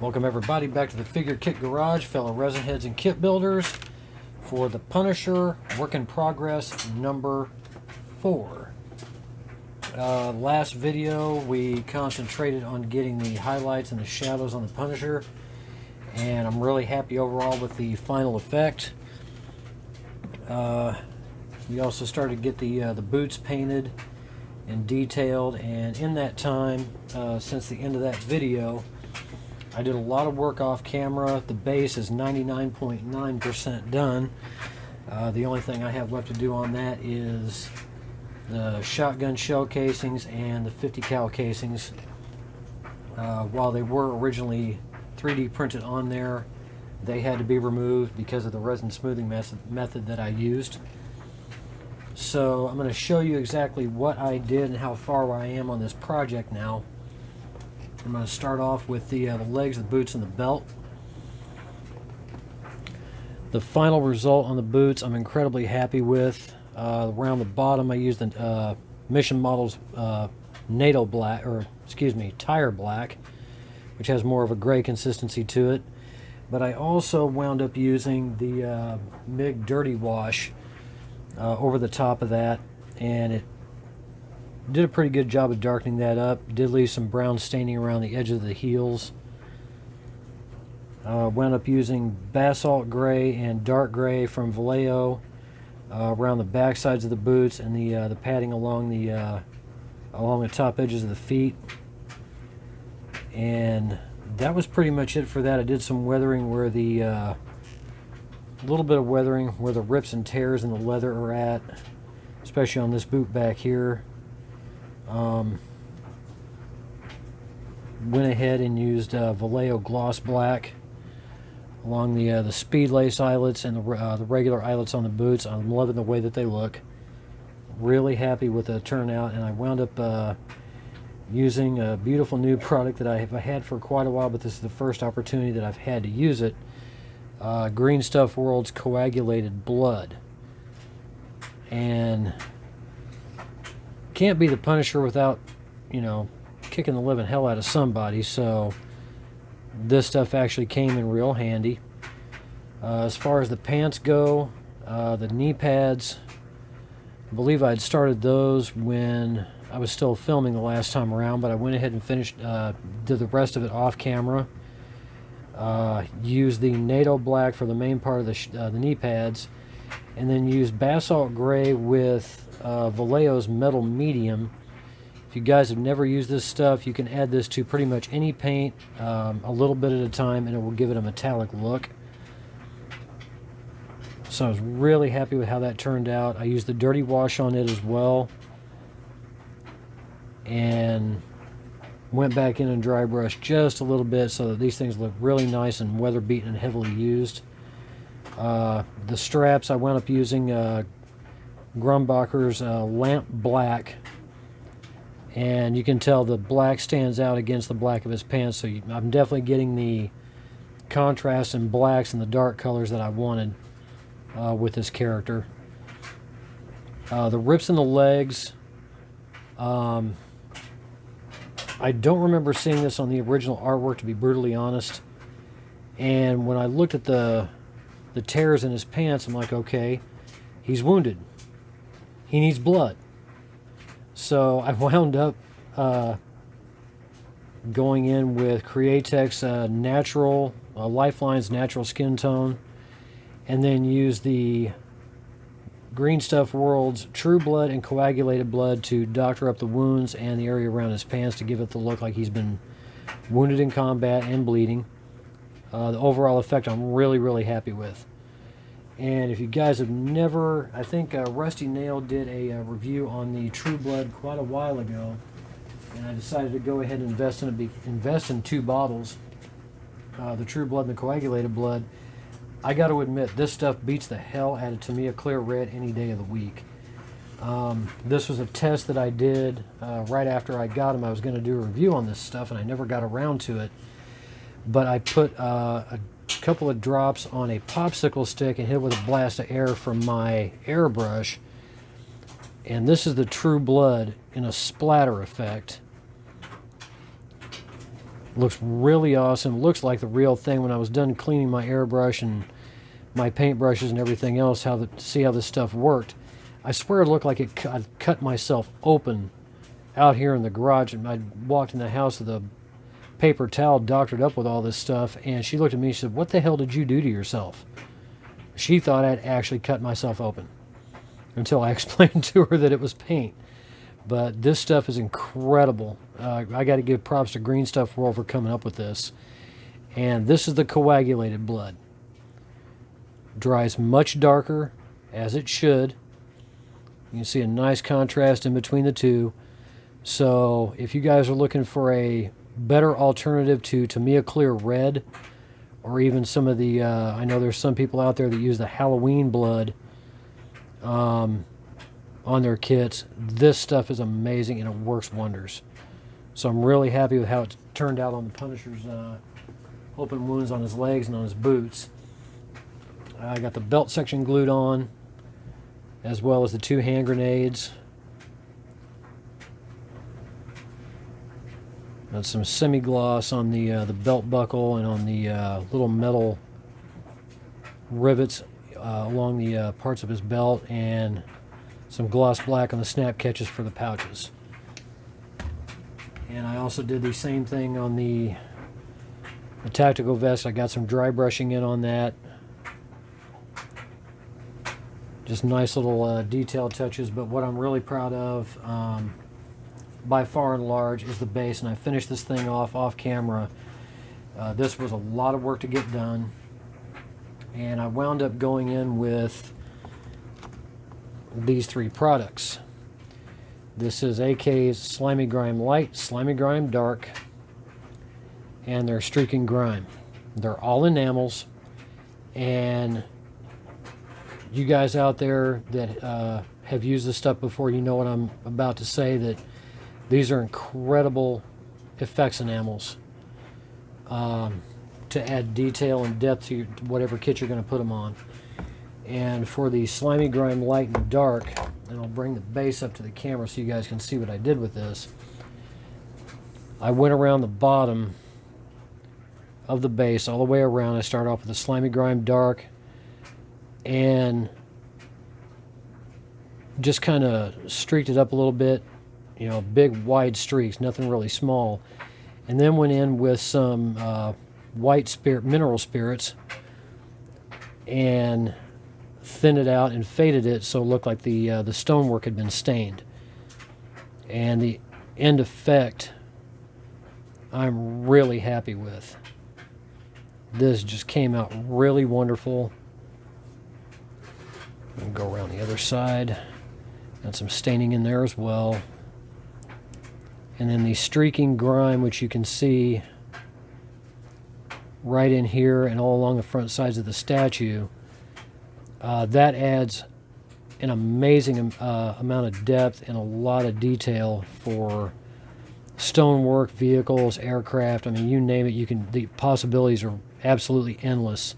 Welcome everybody back to the Figure Kit Garage, fellow resin heads and kit builders, for the Punisher Work in Progress number 4. Last video we concentrated on getting the highlights and the shadows on the Punisher, and I'm really happy overall with the final effect. We also started to get the boots painted and detailed, and in that time, since the end of that video, I did a lot of work off camera. The base is 99.9% done. The only thing I have left to do on that is the shotgun shell casings and the 50 cal casings. While they were originally 3D printed on there, they had to be removed because of the resin smoothing method that I used. So I'm going to show you exactly what I did and how far I am on this project now. I'm going to start off with the legs, the boots, and the belt. The final result on the boots I'm incredibly happy with. Around the bottom I used the Mission Models NATO black, or excuse me, tire black, which has more of a gray consistency to it. But I also wound up using the MIG Dirty Wash over the top of that, and it did a pretty good job of darkening that up. Did leave some brown staining around the edge of the heels. Wound up using basalt gray and dark gray from Vallejo around the back sides of the boots and the padding along the top edges of the feet. And that was pretty much it for that. I did some weathering where a little bit of weathering where the rips and tears in the leather are at, especially on this boot back here. Went ahead and used Vallejo gloss black along the speed lace eyelets and the regular eyelets on the boots. I'm loving the way that they look. Really happy with the turnout, and I wound up using a beautiful new product that I have had for quite a while, but this is the first opportunity that I've had to use it. Green Stuff World's Coagulated Blood. And can't be the Punisher without, you know, kicking the living hell out of somebody, so this stuff actually came in real handy. As far as the pants go, the knee pads, I believe I'd started those when I was still filming the last time around, but I went ahead and finished, did the rest of it off camera. Used the NATO black for the main part of the knee pads, and then used basalt gray with Vallejo's metal medium. If you guys have never used this stuff, you can add this to pretty much any paint a little bit at a time, and it will give it a metallic look. So I was really happy with how that turned out. I used the dirty wash on it as well, and went back in and dry brushed just a little bit so that these things look really nice and weather beaten and heavily used. The straps I wound up using Grumbacher's lamp black, and you can tell the black stands out against the black of his pants, so I'm definitely getting the contrast in blacks and the dark colors that I wanted with this character. The rips in the legs, I don't remember seeing this on the original artwork, to be brutally honest, and when I looked at the tears in his pants, I'm like, okay, he's wounded. He needs blood. So I wound up going in with Createx Natural Lifeline's Natural Skin Tone, and then used the Green Stuff World's True Blood and Coagulated Blood to doctor up the wounds and the area around his pants to give it the look like he's been wounded in combat and bleeding. The overall effect I'm really, really happy with. And if you guys have never, I think Rusty Nail did a review on the True Blood quite a while ago, and I decided to go ahead and invest in 2 bottles, the True Blood and the Coagulated Blood. I got to admit, this stuff beats the hell out of Tamiya Clear Red any day of the week. This was a test that I did right after I got them. I was going to do a review on this stuff, and I never got around to it. But I put a couple of drops on a popsicle stick and hit it with a blast of air from my airbrush. And this is the True Blood in a splatter effect. Looks really awesome. Looks like the real thing. When I was done cleaning my airbrush and my paintbrushes and everything else, see how this stuff worked. I swear it looked like I'd cut myself open out here in the garage, and I walked in the house with a paper towel doctored up with all this stuff, and she looked at me and she said, "What the hell did you do to yourself?" She thought I'd actually cut myself open until I explained to her that it was paint. But this stuff is incredible. I got to give props to Green Stuff World for coming up with this. And this is the coagulated blood. Dries much darker, as it should. You can see a nice contrast in between the two. So if you guys are looking for a better alternative to Tamiya Clear Red, or even some of the, I know there's some people out there that use the Halloween blood on their kits, this stuff is amazing and it works wonders. So I'm really happy with how it turned out on the Punisher's open wounds on his legs and on his boots. I got the belt section glued on, as well as the 2 hand grenades. Got some semi-gloss on the belt buckle and on the little metal rivets along the parts of his belt, and some gloss black on the snap catches for the pouches. And I also did the same thing on the tactical vest. I got some dry brushing in on that. Just nice little detail touches, but what I'm really proud of by far and large is the base, and I finished this thing off camera. This was a lot of work to get done, and I wound up going in with these 3 products. This is AK's Slimy Grime Light, Slimy Grime Dark, and their Streaking Grime. They're all enamels, and you guys out there that have used this stuff before, you know what I'm about to say, that these are incredible effects enamels to add detail and depth to whatever kit you're going to put them on. And for the Slimy Grime Light and Dark, and I'll bring the base up to the camera so you guys can see what I did with this. I went around the bottom of the base all the way around. I started off with the Slimy Grime Dark and just kind of streaked it up a little bit, you know, big wide streaks, nothing really small. And then went in with some white mineral spirits and thinned it out and faded it so it looked like the stonework had been stained. And the end effect I'm really happy with. This just came out really wonderful. I'm going to go around the other side. Got some staining in there as well. And then the Streaking Grime, which you can see right in here and all along the front sides of the statue, that adds an amazing amount of depth and a lot of detail for stonework, vehicles, aircraft. I mean, you name it, the possibilities are absolutely endless.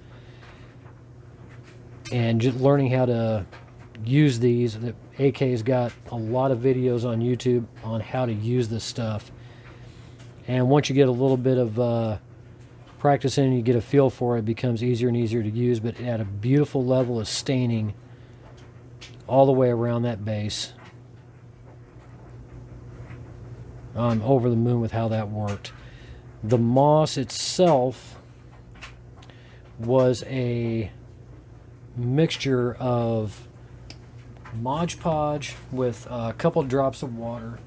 And just learning how to use these, AK's got a lot of videos on YouTube on how to use this stuff. And once you get a little bit of practice in and you get a feel for it, it becomes easier and easier to use, but at a beautiful level of staining all the way around that base. I'm over the moon with how that worked. The moss itself was a mixture of Mod Podge with a couple drops of water,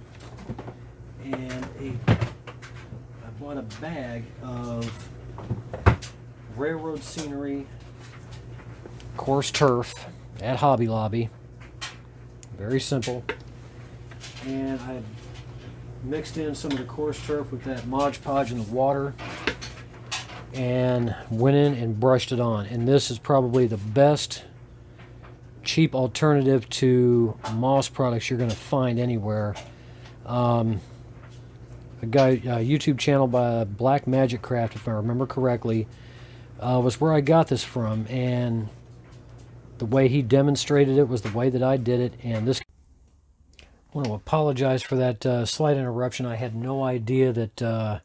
and I bought a bag of railroad scenery coarse turf at Hobby Lobby. Very simple. And I mixed in some of the coarse turf with that Mod Podge and the water and went in and brushed it on. And this is probably the best cheap alternative to moss products you're going to find anywhere. A YouTube channel by Black Magic Craft, if I remember correctly, was where I got this from, and the way he demonstrated it was the way that I did it. And this, I want to apologize for that slight interruption. I had no idea that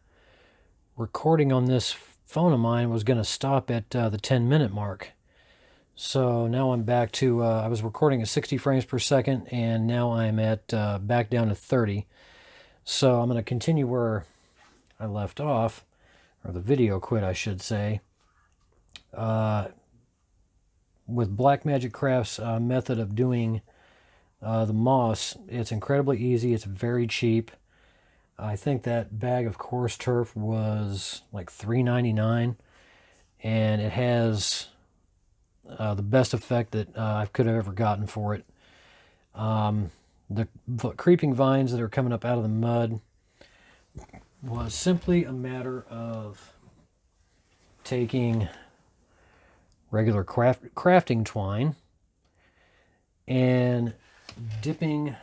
recording on this phone of mine was going to stop at the 10-minute mark. So now I'm back to, I was recording at 60 frames per second, and now I'm at back down to 30. So I'm going to continue where I left off, or the video quit, I should say, with Blackmagic Craft's method of doing the moss. It's incredibly easy. It's very cheap. I think that bag of coarse turf was like $3.99, and it has the best effect that I could have ever gotten for it. The creeping vines that are coming up out of the mud was simply a matter of taking regular crafting twine and dipping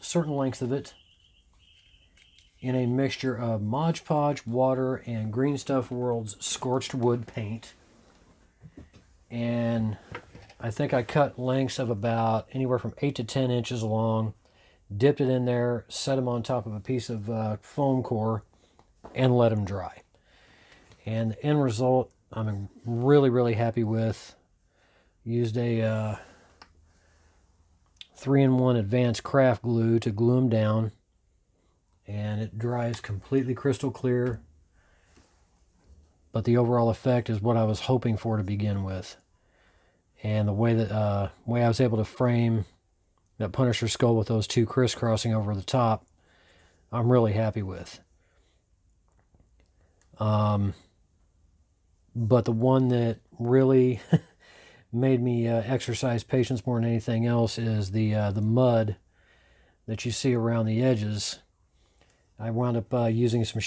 certain lengths of it in a mixture of Mod Podge water and Green Stuff World's scorched wood paint. And I think I cut lengths of about anywhere from 8 to 10 inches long, dipped it in there, set them on top of a piece of foam core, and let them dry. And the end result, I'm really, really happy with. Used a 3-in-1 advanced craft glue to glue them down, and it dries completely crystal clear. But the overall effect is what I was hoping for to begin with. And the way that I was able to frame that Punisher skull with those two crisscrossing over the top, I'm really happy with. But the one that really made me exercise patience more than anything else is the mud that you see around the edges. I wound up using some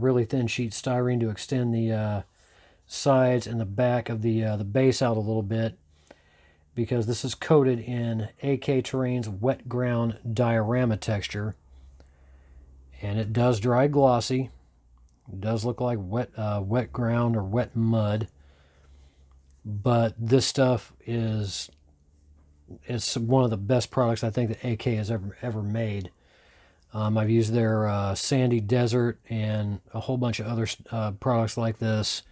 really thin sheet styrene to extend the sides and the back of the base out a little bit, because this is coated in AK Terrain's wet ground diorama texture, and it does dry glossy. It does look like wet ground or wet mud, but this stuff it's one of the best products I think that AK has ever made. I've used their Sandy Desert and a whole bunch of other products like this,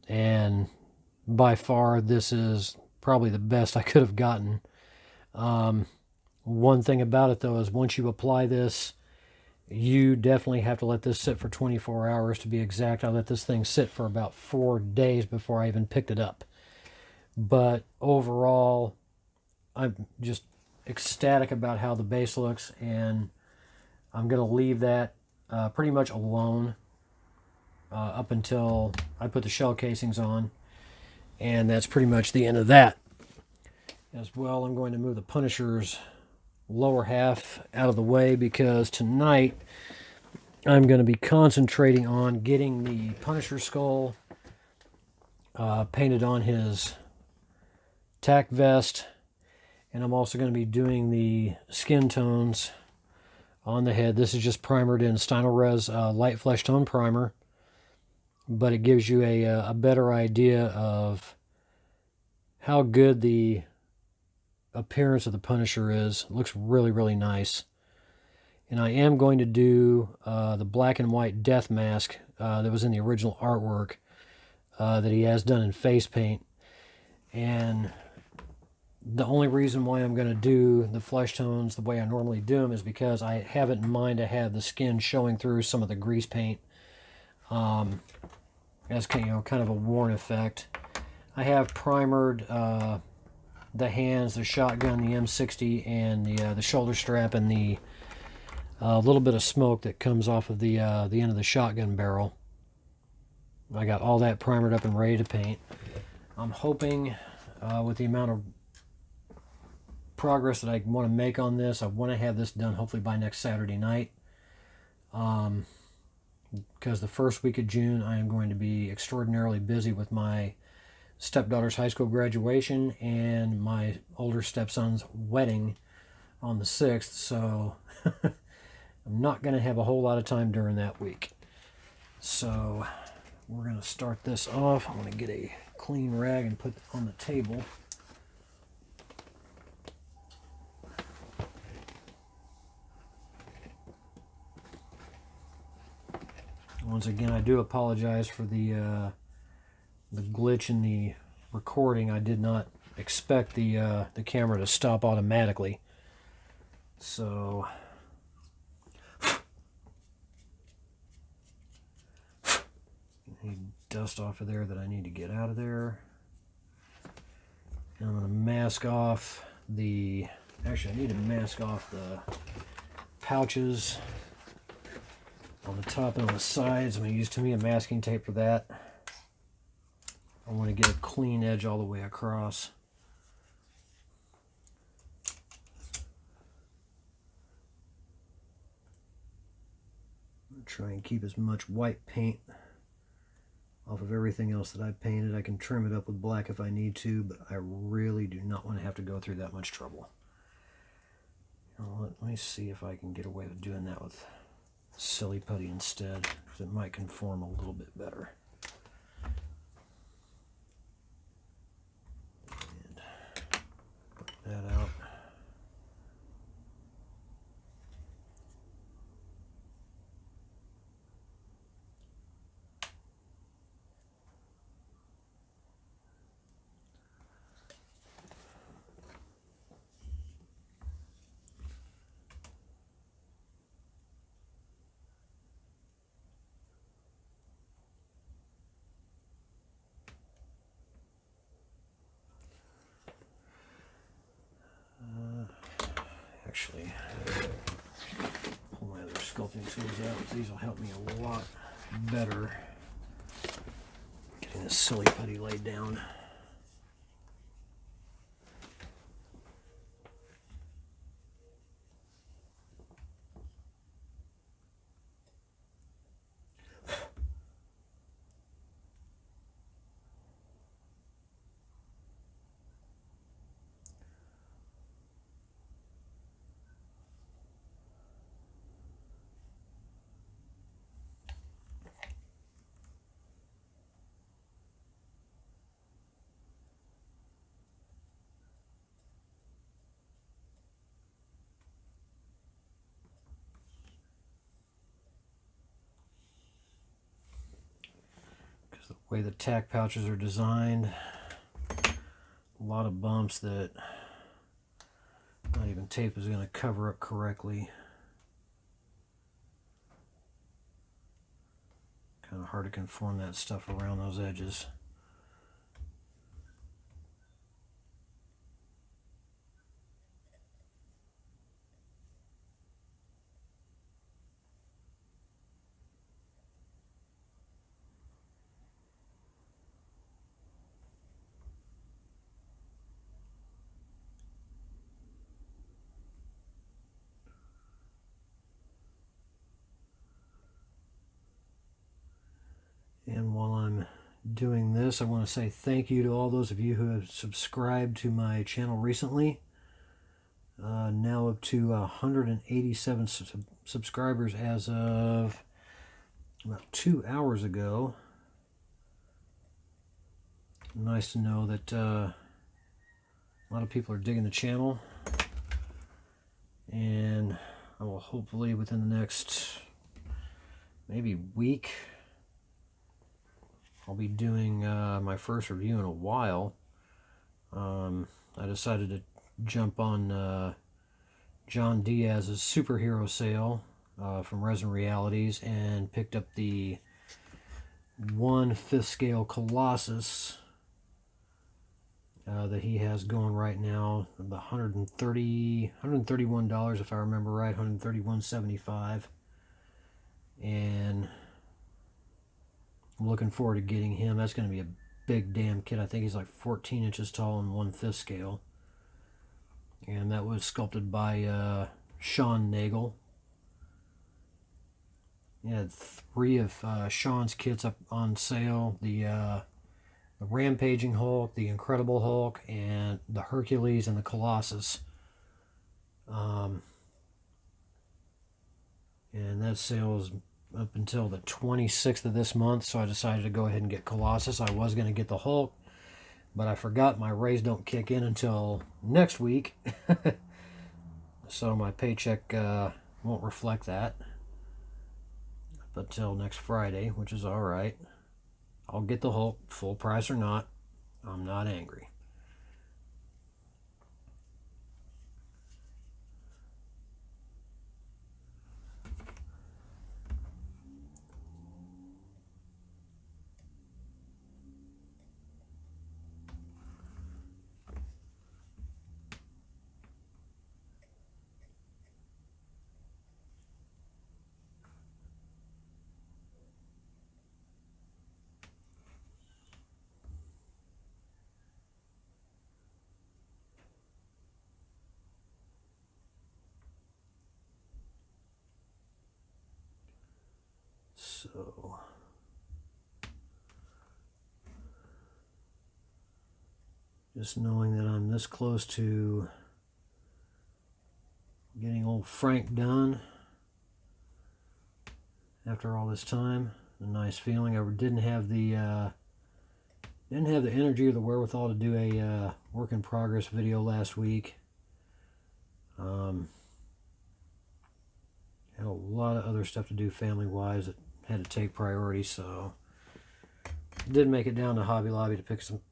and by far this is probably the best I could have gotten. One thing about it though is once you apply this, you definitely have to let this sit for 24 hours to be exact. I let this thing sit for about 4 days before I even picked it up. But overall, I'm just ecstatic about how the base looks, and I'm going to leave that pretty much alone up until I put the shell casings on, and that's pretty much the end of that. As well, I'm going to move the Punisher's lower half out of the way, because tonight I'm going to be concentrating on getting the Punisher skull painted on his tack vest, and I'm also going to be doing the skin tones on the head. This is just primered in Stynylrez light flesh tone primer, but it gives you a better idea of how good the appearance of the Punisher is. It looks really, really nice. And I am going to do the black and white death mask that was in the original artwork that he has done in face paint. And the only reason why I'm going to do the flesh tones the way I normally do them is because I have it in mind to have the skin showing through some of the grease paint as kind of a worn effect. I have primered the hands, the shotgun, the M60, and the shoulder strap, and the little bit of smoke that comes off of the end of the shotgun barrel. I got all that primered up and ready to paint. I'm hoping with the amount of progress that I want to make on this, I want to have this done hopefully by next Saturday night. Because the first week of June I am going to be extraordinarily busy with my stepdaughter's high school graduation and my older stepson's wedding on the 6th, so I'm not going to have a whole lot of time during that week. So we're going to start this off. I'm going to get a clean rag and put it on the table. Once again, I do apologize for the glitch in the recording. I did not expect the camera to stop automatically. So any dust off of there that I need to get out of there. And I'm going to mask off the... Actually, I need to mask off the pouches on the top and on the sides. I'm going to use, to me, a masking tape for that. I want to get a clean edge all the way across. I'm going to try and keep as much white paint off of everything else that I've painted. I can trim it up with black if I need to, but I really do not want to have to go through that much trouble. Let me see if I can get away with doing that with silly putty instead, because it might conform a little bit better. And put that out. Actually, pull my other sculpting tools out, because these will help me a lot better getting this silly putty laid down. The way the tack pouches are designed, a lot of bumps that not even tape is going to cover up correctly. Kind of hard to conform that stuff around those edges. And while I'm doing this, I want to say thank you to all those of you who have subscribed to my channel recently. Now up to 187 subscribers as of about 2 hours ago. Nice to know that a lot of people are digging the channel. And I will hopefully within the next maybe week, I'll be doing my first review in a while. I decided to jump on John Diaz's superhero sale from Resin Realities and picked up the 1/5 scale Colossus that he has going right now, about $131 if I remember right, $131.75, and I'm looking forward to getting him. That's going to be a big damn kit. I think he's like 14 inches tall in 1/5 scale. And that was sculpted by Sean Nagel. He had 3 of Sean's kits up on sale. The Rampaging Hulk, the Incredible Hulk, and the Hercules and the Colossus. And that sale is up until the 26th of this month, so I decided to go ahead and get Colossus. I was going to get the Hulk, but I forgot my raise don't kick in until next week. So my paycheck won't reflect that. until next Friday, which is all right. I'll get the Hulk, full price or not. I'm not angry. So just knowing that I'm this close to getting old Frank done after all this time, a nice feeling. I didn't have the energy or the wherewithal to do a work in progress video last week. Had a lot of other stuff to do family wise that had to take priority, so did make it down to Hobby Lobby to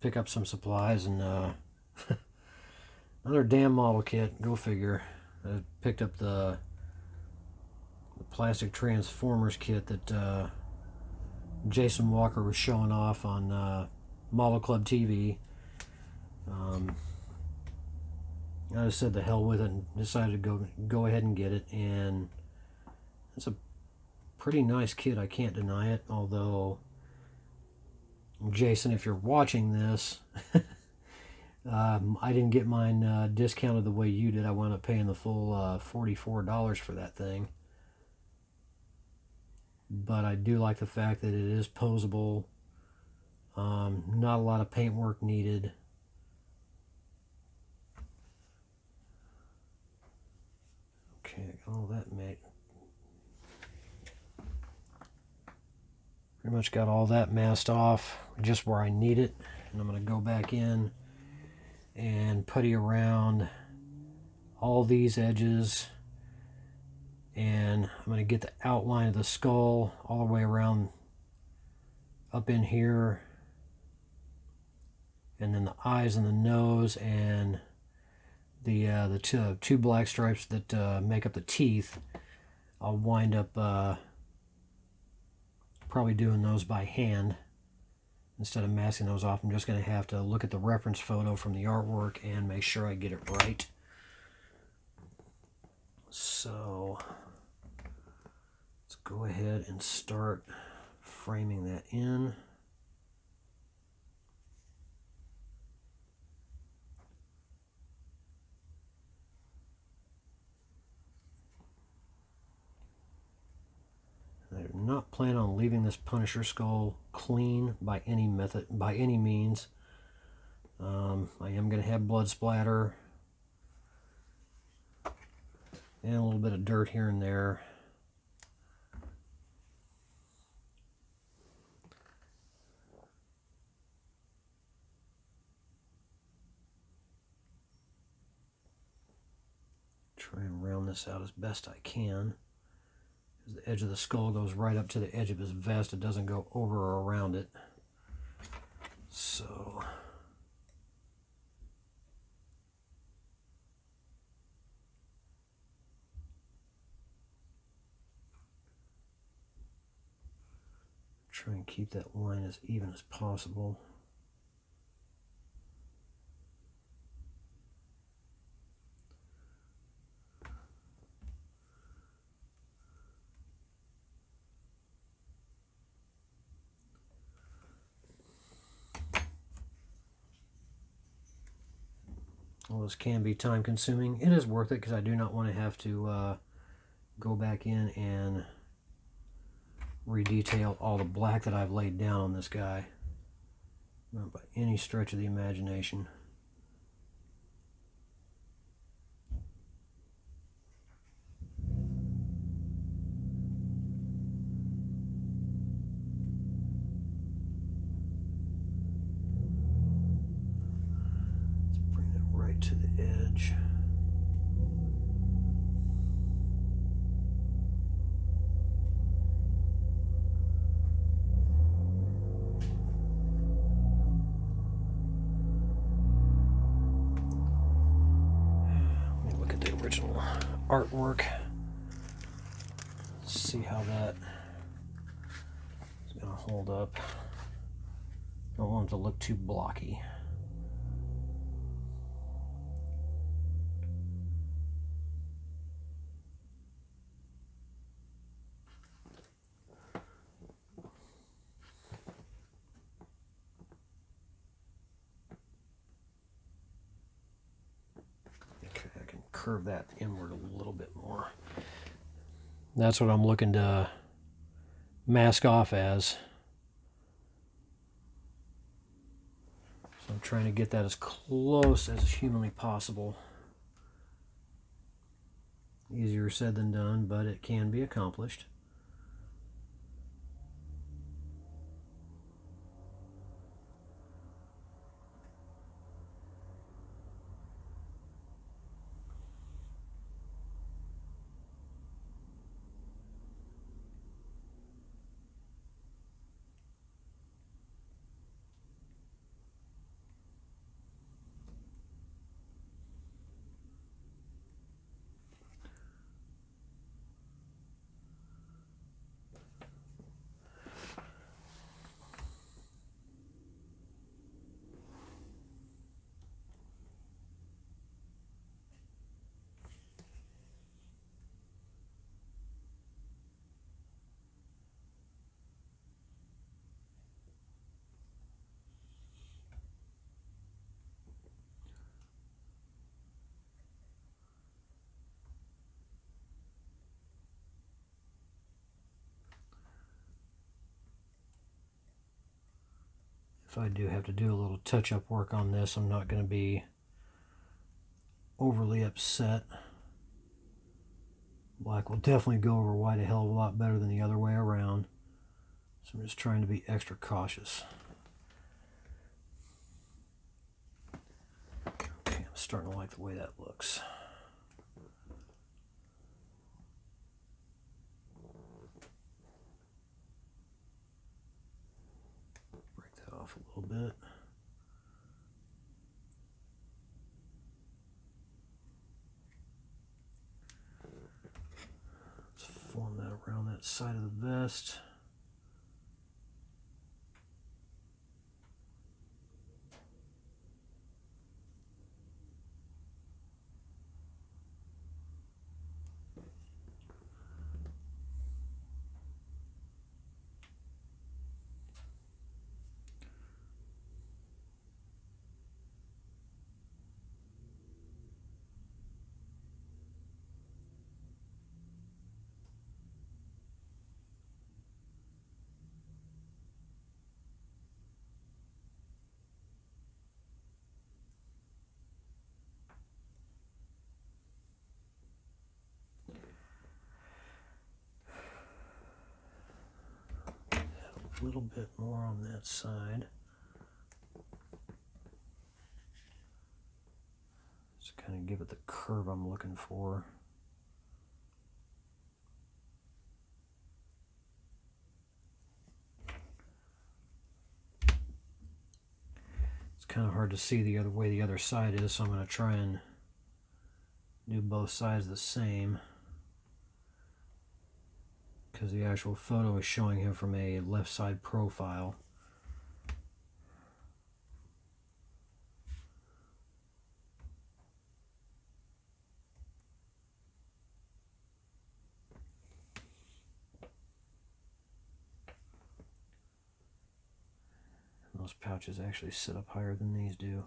pick up some supplies, and another damn model kit. Go figure. I picked up the plastic Transformers kit that Jason Walker was showing off on Model Club TV. I just said the hell with it and decided to go ahead and get it, and it's a pretty nice kit, I can't deny it. Although, Jason, if you're watching this, I didn't get mine discounted the way you did. I wound up paying the full $44 for that thing. But I do like the fact that it is posable. Not a lot of paint work needed. Okay, I got all that made. Pretty much got all that masked off just where I need it. And I'm going to go back in and putty around all these edges. And I'm going to get the outline of the skull all the way around up in here. And then the eyes and the nose and the two black stripes that make up the teeth. I'll wind up probably doing those by hand instead of masking those off. I'm just going to have to look at the reference photo from the artwork and make sure I get it right. So let's go ahead and start framing that in. I do not plan on leaving this Punisher skull clean by any means. I am going to have blood splatter and a little bit of dirt here and there. Try and round this out as best I can. The edge of the skull goes right up to the edge of his vest. It doesn't go over or around it. So try and keep that line as even as possible. Well, this can be time consuming. It is worth it because I do not want to have to go back in and redetail all the black that I've laid down on this guy. Not by any stretch of the imagination. To the edge. original artwork. Let's see how that is going to hold up. Don't want it to look too blocky. Okay, I can curve that inward a little bit more. That's what I'm looking to mask off as. So I'm trying to get that as close as humanly possible. Easier said than done, but it can be accomplished. If I do have to do a little touch-up work on this, I'm not going to be overly upset. Black will definitely go over white a hell of a lot better than the other way around. So I'm just trying to be extra cautious. Okay, I'm starting to like the way that looks. Break that off a little bit. Let's form that around that side of the vest. A little bit more on that side. Just kind of give it the curve I'm looking for. It's kind of hard to see the other way the other side is, so I'm going to try and do both sides the same, because the actual photo is showing him from a left side profile. And those pouches actually sit up higher than these do.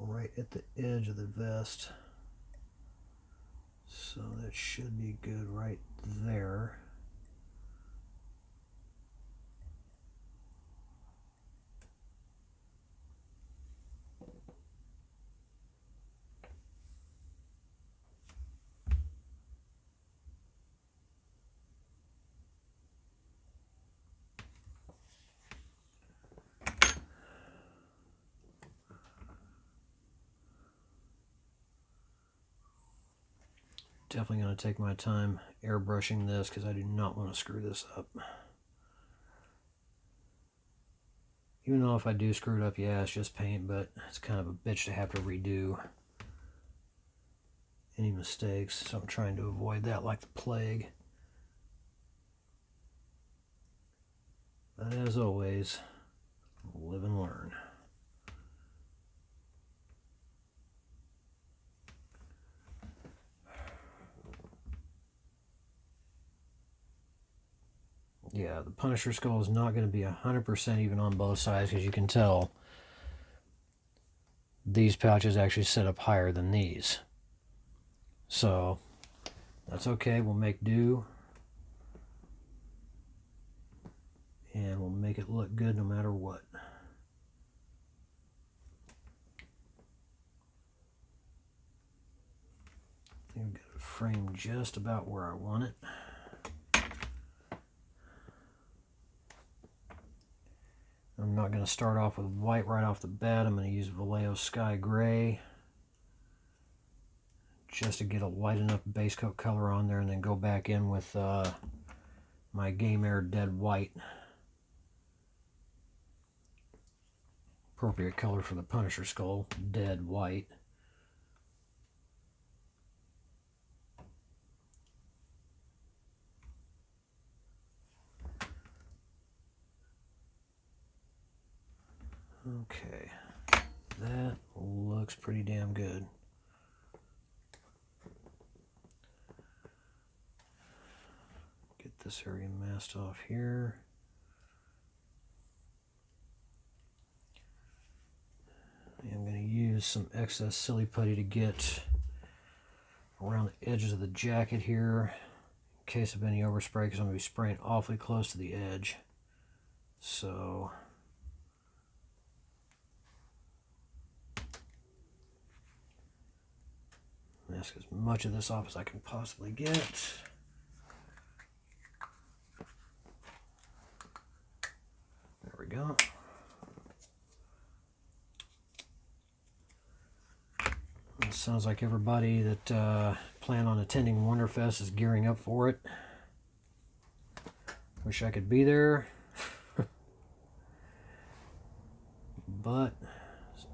Right at the edge of the vest, so that should be good right there. Definitely going to take my time airbrushing this because I do not want to screw this up. Even though if I do screw it up, yeah, it's just paint, but it's kind of a bitch to have to redo any mistakes, so I'm trying to avoid that like the plague. But as always, live and learn. Yeah, the Punisher skull is not going to be 100% even on both sides, because you can tell these pouches actually sit up higher than these. So that's okay, we'll make do. And we'll make it look good no matter what. I think I've got it framed just about where I want it. I'm not going to start off with white right off the bat. I'm going to use Vallejo Sky Gray just to get a light enough base coat color on there, and then go back in with my Game Air Dead White. Appropriate color for the Punisher skull, Dead White. Okay, that looks pretty damn good. Get this area masked off here. I'm going to use some excess silly putty to get around the edges of the jacket here in case of any overspray, because I'm going to be spraying awfully close to the edge. So mask as much of this off as I can possibly get. There we go. It sounds like everybody that plan on attending Wonderfest is gearing up for it. Wish I could be there. But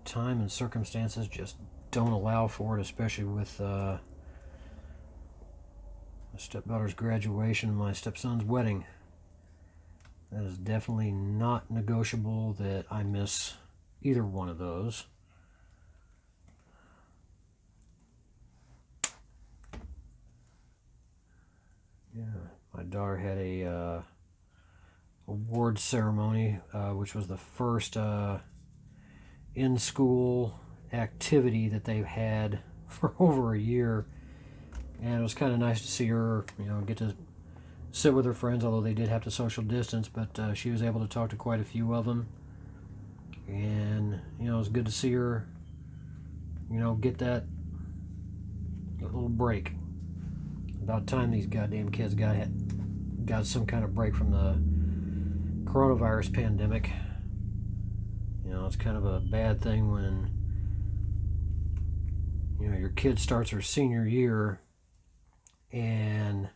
time and circumstances just don't allow for it, especially with my stepdaughter's graduation and my stepson's wedding. That is definitely not negotiable that I miss either one of those. Yeah, my daughter had a award ceremony, which was the first in-school activity that they've had for over a year, and it was kind of nice to see her, get to sit with her friends, although they did have to social distance, but she was able to talk to quite a few of them, and it was good to see her get that little break. About time these goddamn kids got some kind of break from the coronavirus pandemic. It's kind of a bad thing when your kid starts her senior year and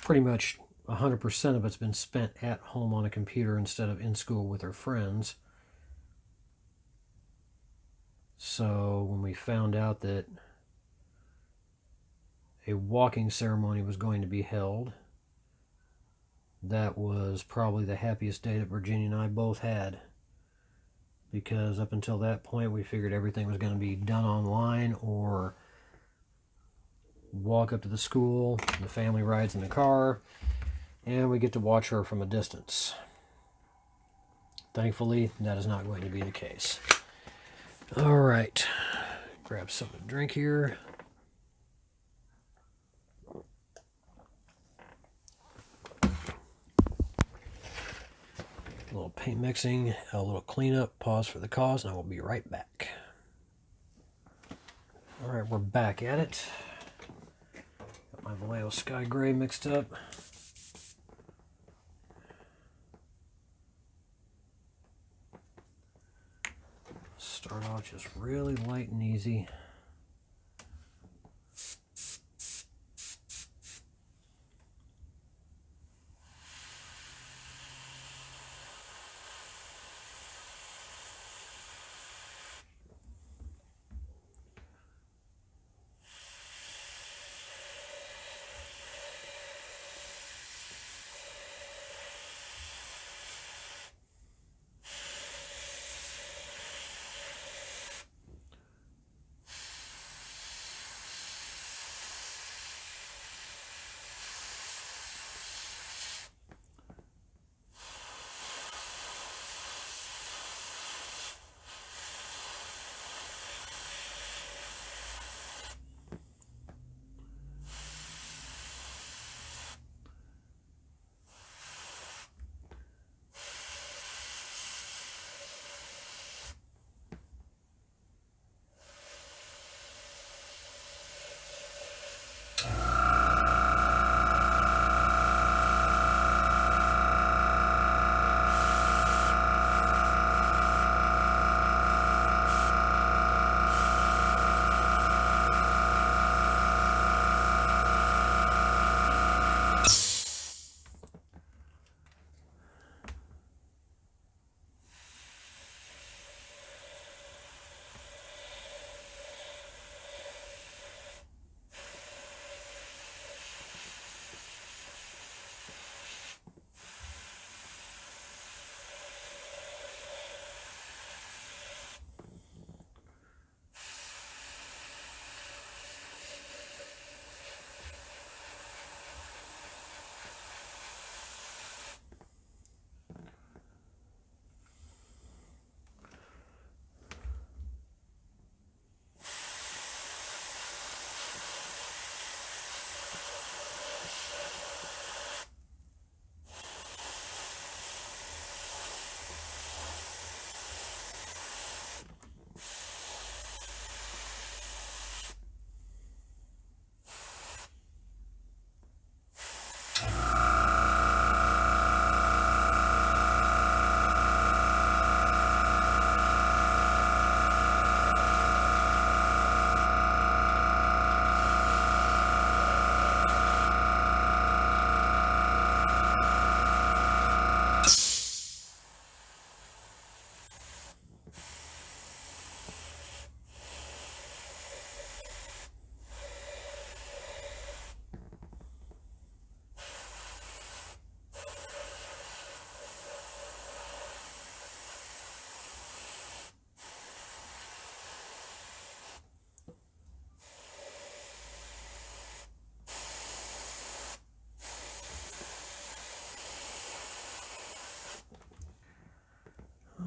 pretty much 100% of it's been spent at home on a computer instead of in school with her friends. So when we found out that a walking ceremony was going to be held, that was probably the happiest day that Virginia and I both had. Because up until that point, we figured everything was going to be done online or walk up to the school, the family rides in the car, and we get to watch her from a distance. Thankfully, that is not going to be the case. All right, grab something to drink here. A little paint mixing, a little cleanup, pause for the cause, and I will be right back. All right, we're back at it. Got my Vallejo Sky Gray mixed up. Start off just really light and easy.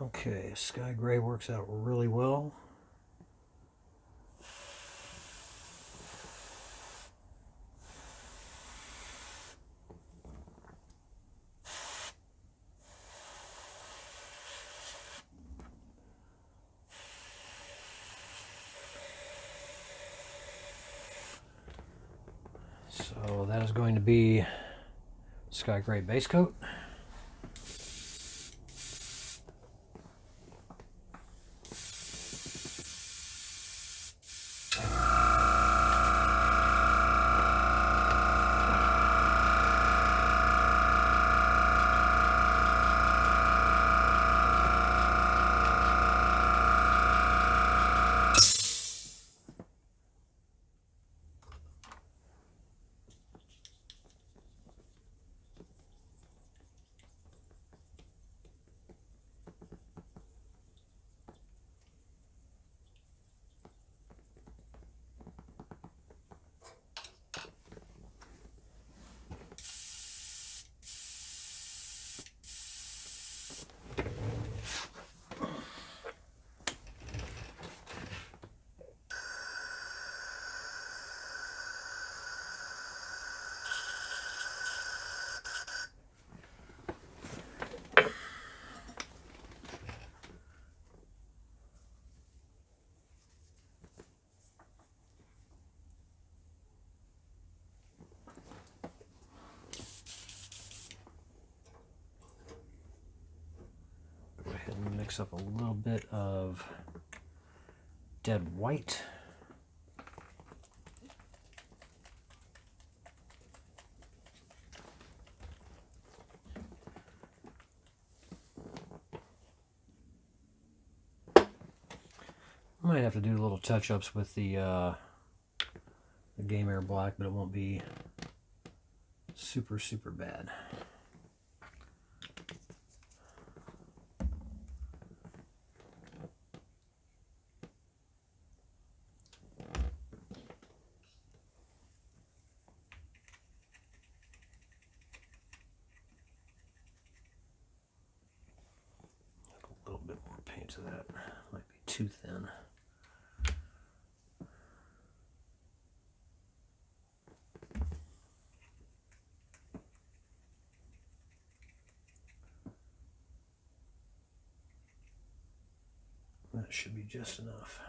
Okay, sky gray works out really well. So that is going to be sky gray base coat. Go ahead and mix up a little bit of dead white. Might have to do little touch-ups with the Game Air Black, but it won't be super bad. A little bit more paint to that. Might be too thin. That should be just enough.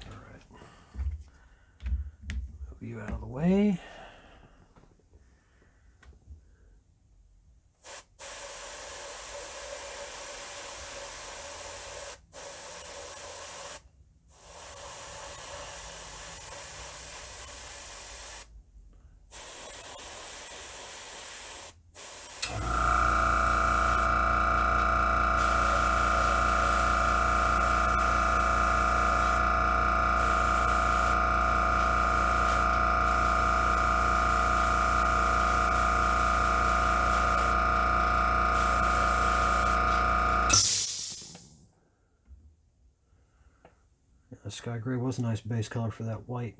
All right. Move you out of the way. The sky gray was a nice base color for that white.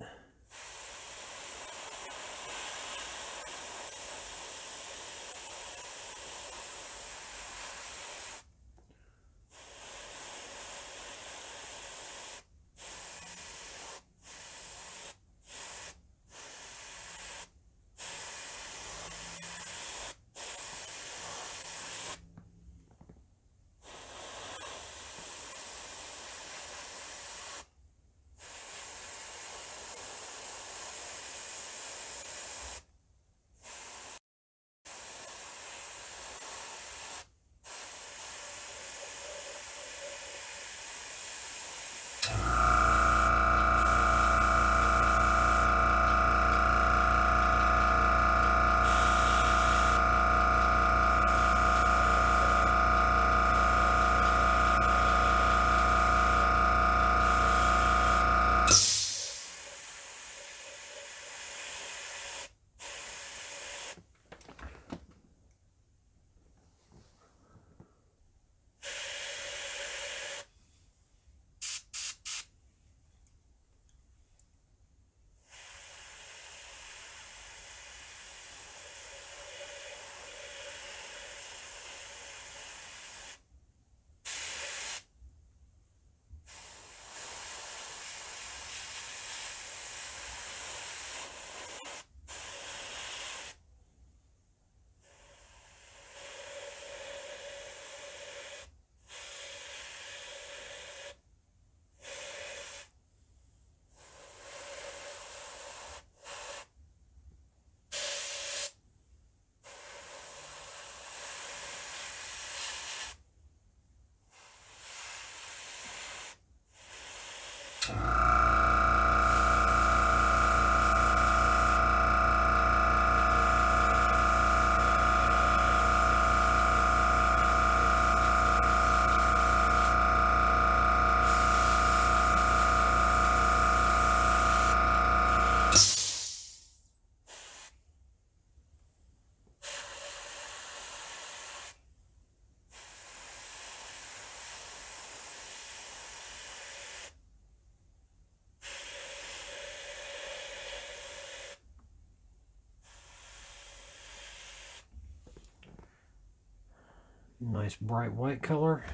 Nice bright white color.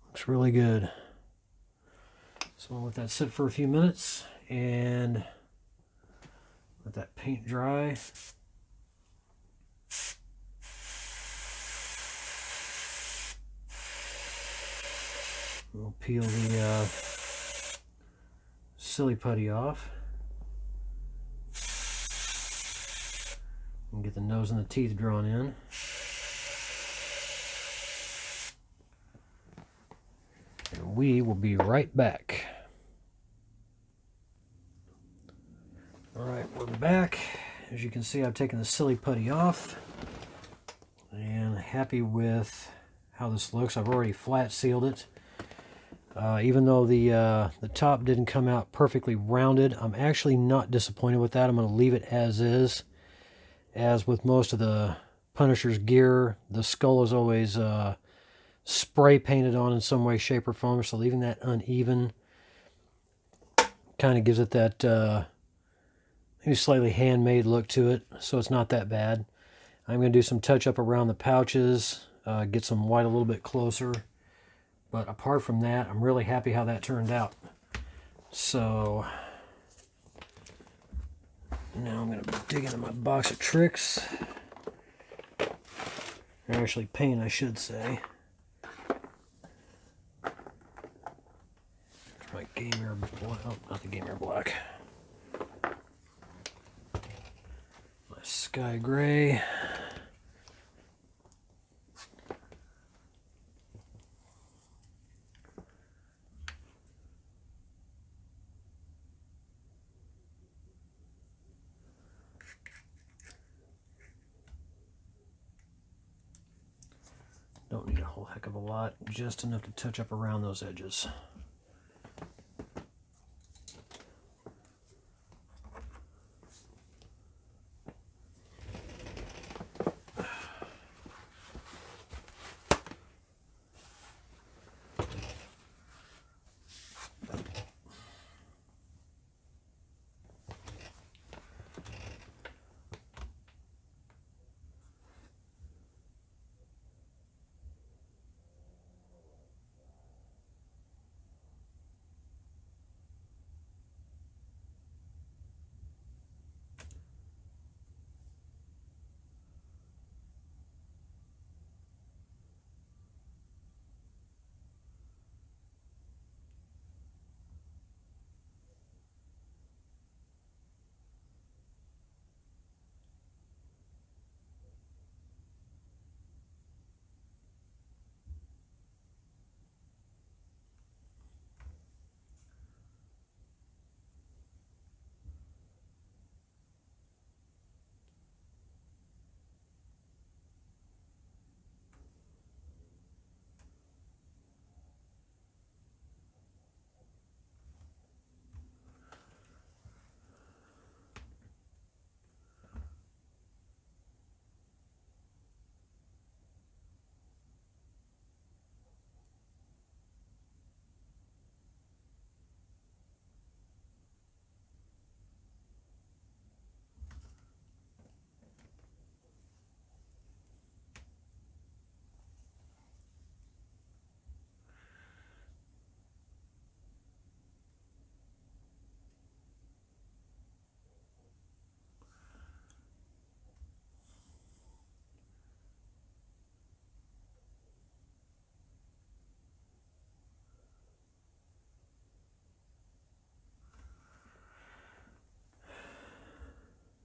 Looks really good. So I'll let that sit for a few minutes and let that paint dry. We'll peel the silly putty off and get the nose and the teeth drawn in. And we will be right back. Alright, we're back. As you can see, I've taken the silly putty off and happy with how this looks. I've already flat sealed it. Even though the top didn't come out perfectly rounded, I'm actually not disappointed with that. I'm going to leave it as is. As with most of the Punisher's gear, the skull is always spray painted on in some way, shape, or form, so leaving that uneven kind of gives it that maybe slightly handmade look to it, so it's not that bad. I'm going to do some touch-up around the pouches, get some white a little bit closer. But apart from that, I'm really happy how that turned out. So now I'm going to dig into my box of tricks. Or actually paint, I should say. My gamer black. Oh, not the gamer black. My sky gray. Don't need a whole heck of a lot, just enough to touch up around those edges.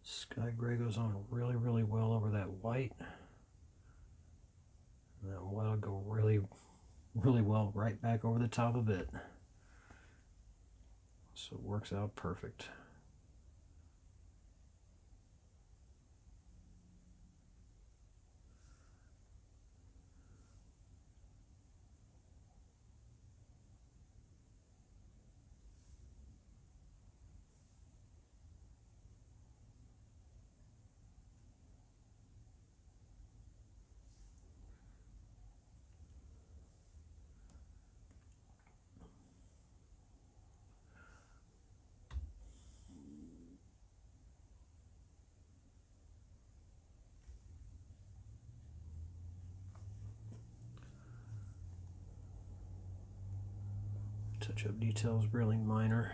Sky gray goes on really, really well over that white. And that white will go really, really well right back over the top of it. So it works out perfect. Touch-up details, really minor.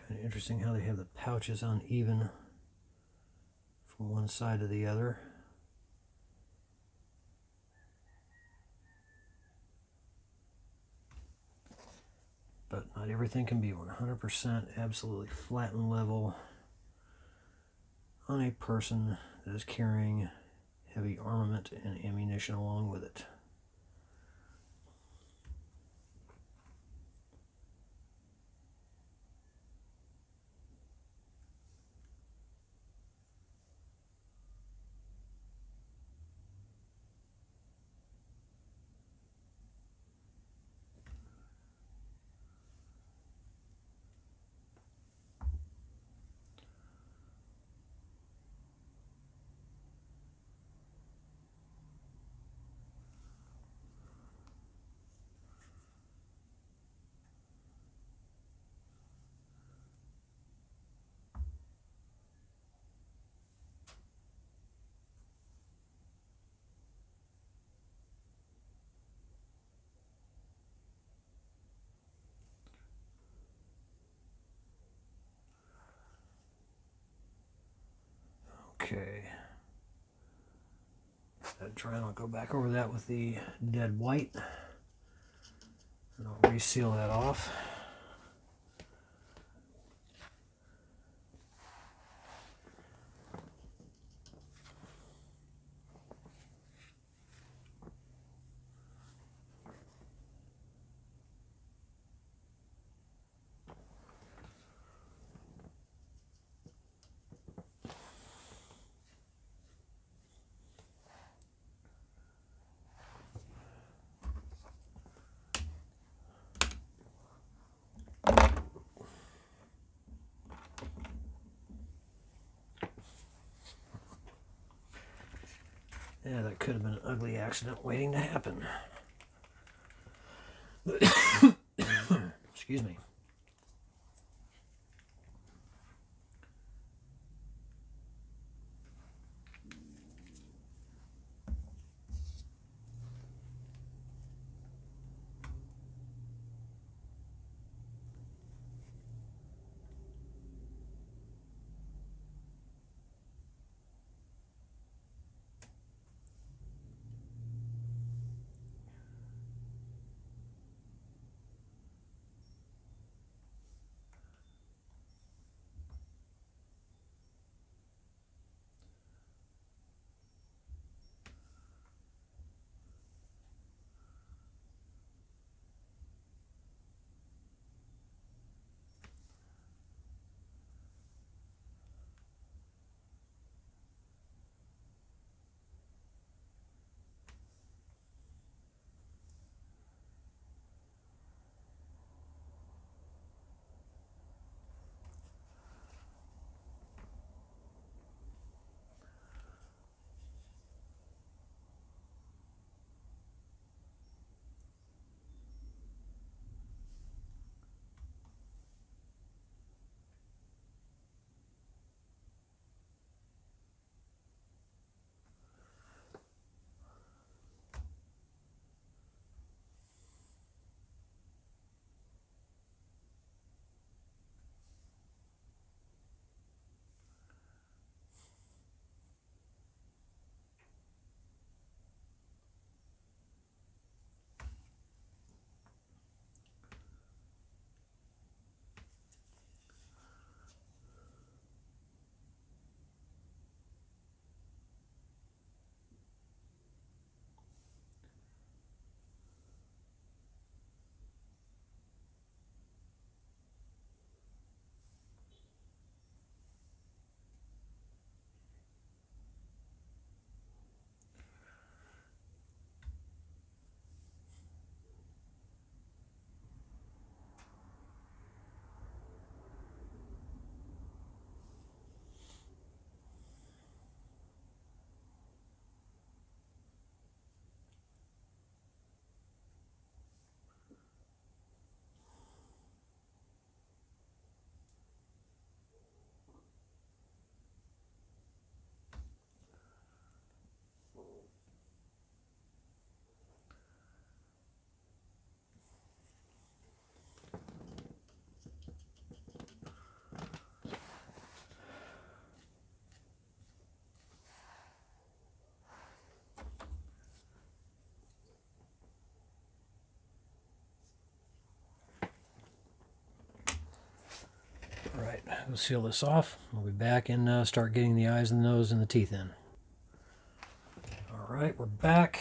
Kind of interesting how they have the pouches uneven from one side to the other. But not everything can be 100% absolutely flat and level on a person that is carrying heavy armament and ammunition along with it. Okay. That dry, I'll go back over that with the dead white, and I'll reseal that off. Yeah, that could have been an ugly accident waiting to happen. Excuse me. we'll seal this off. We'll be back and start getting the eyes and the nose and the teeth in. All right, we're back.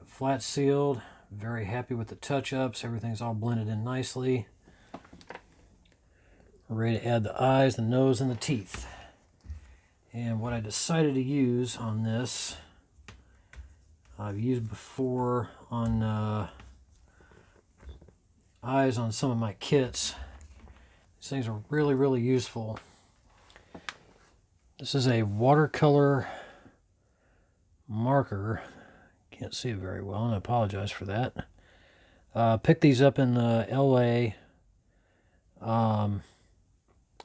Flat sealed. Very happy with the touch-ups. Everything's all blended in nicely. We're ready to add the eyes, the nose, and the teeth. And what I decided to use on this, I've used before on eyes on some of my kits. These things are really, really useful. This is a watercolor marker. Can't see it very well, and I apologize for that. Picked these up in LA,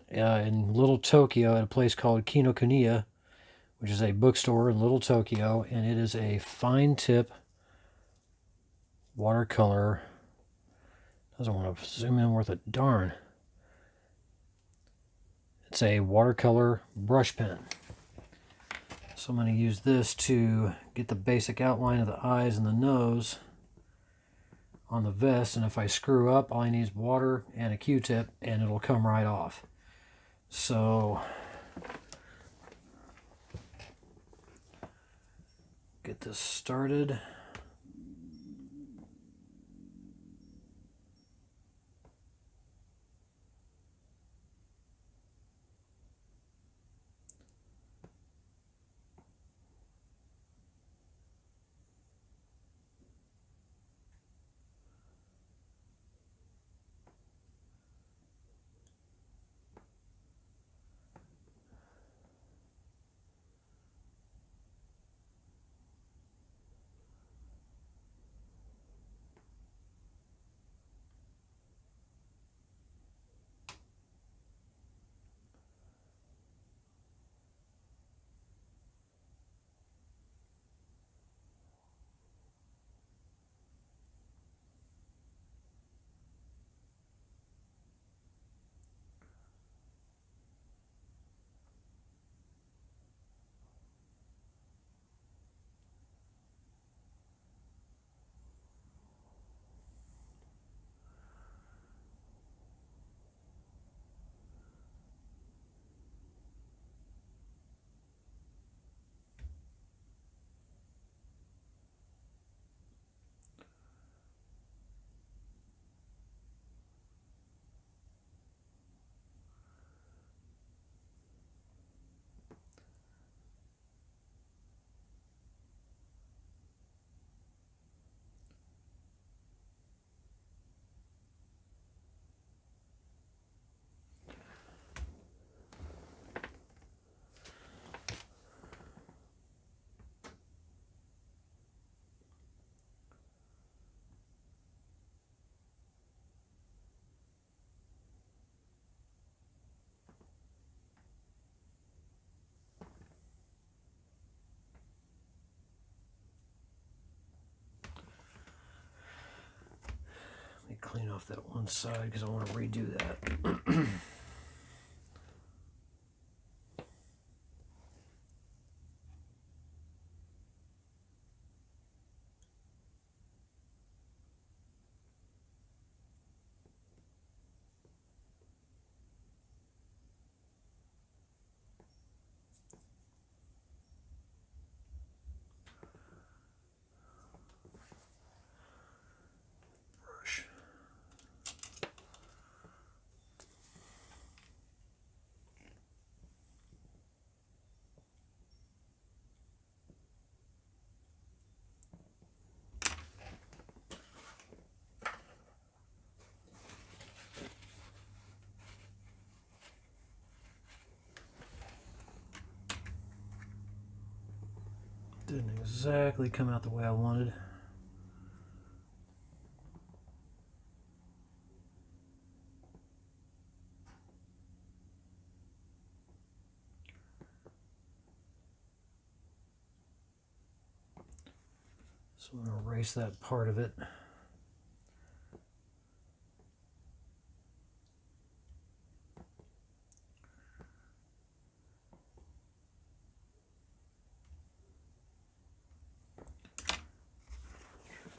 in Little Tokyo at a place called Kinokuniya, which is a bookstore in Little Tokyo, and it is a fine tip watercolor. Doesn't want to zoom in worth a darn. It's a watercolor brush pen. So I'm going to use this to get the basic outline of the eyes and the nose on the vest, and if I screw up, all I need is water and a Q-tip and it'll come right off. So get this started. Let me clean off that one side because I want to redo that. Didn't exactly come out the way I wanted. So I'm going to erase that part of it.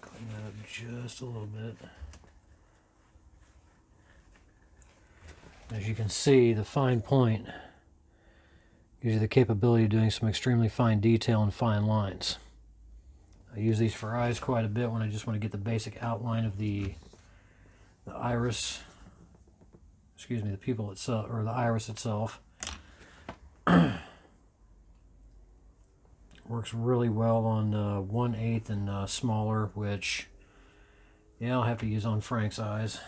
Clean that up just a little bit. As you can see, the fine point gives you the capability of doing some extremely fine detail and fine lines. I use these for eyes quite a bit when I just want to get the basic outline of the iris, excuse me, the pupil itself, or the iris itself. Works really well on 1/8 and smaller, which, yeah, I'll have to use on Frank's eyes.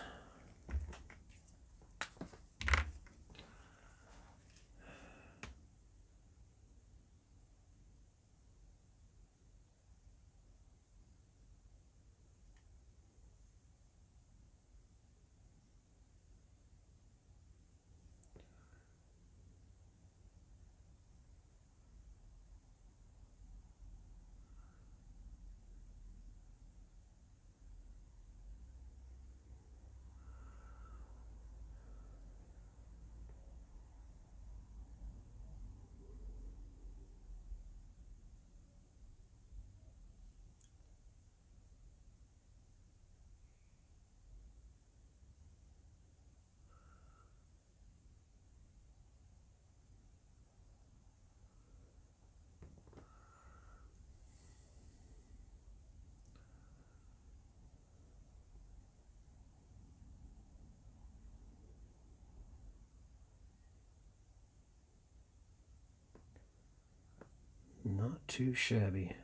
Not too shabby.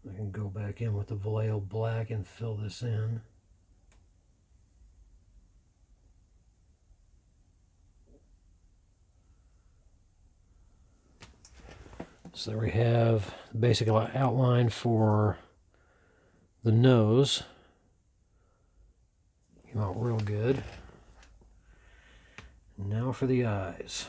I can go back in with the Vallejo black and fill this in. So there we have the basic outline for the nose. Came out real good. Now for the eyes.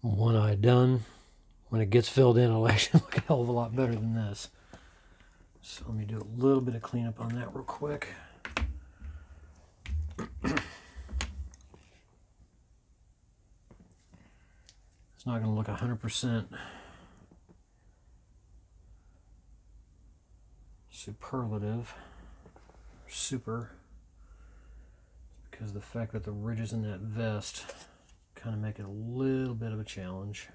one eye done. When it gets filled in, it'll actually look a hell of a lot better than this. So let me do a little bit of cleanup on that real quick. It's not going to look 100% superlative, super, because of the fact that the ridges in that vest kind of make it a little bit of a challenge.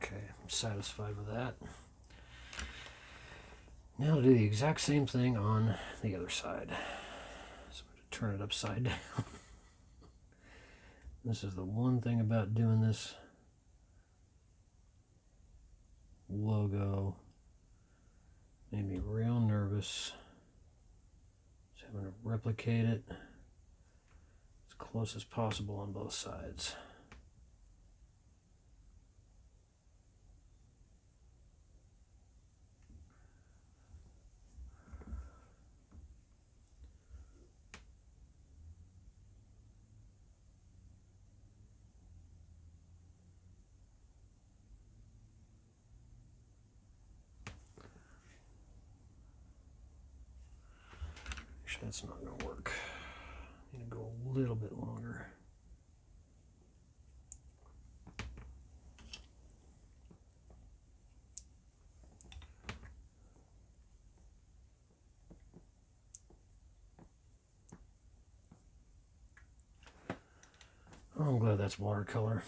Okay, I'm satisfied with that. Now to do the exact same thing on the other side. So I'm going to turn it upside down. This is the one thing about doing this logo. Made me real nervous. So I'm going to replicate it as close as possible on both sides. Actually, that's not going to work. I need to go a little bit longer. Oh, I'm glad that's watercolor.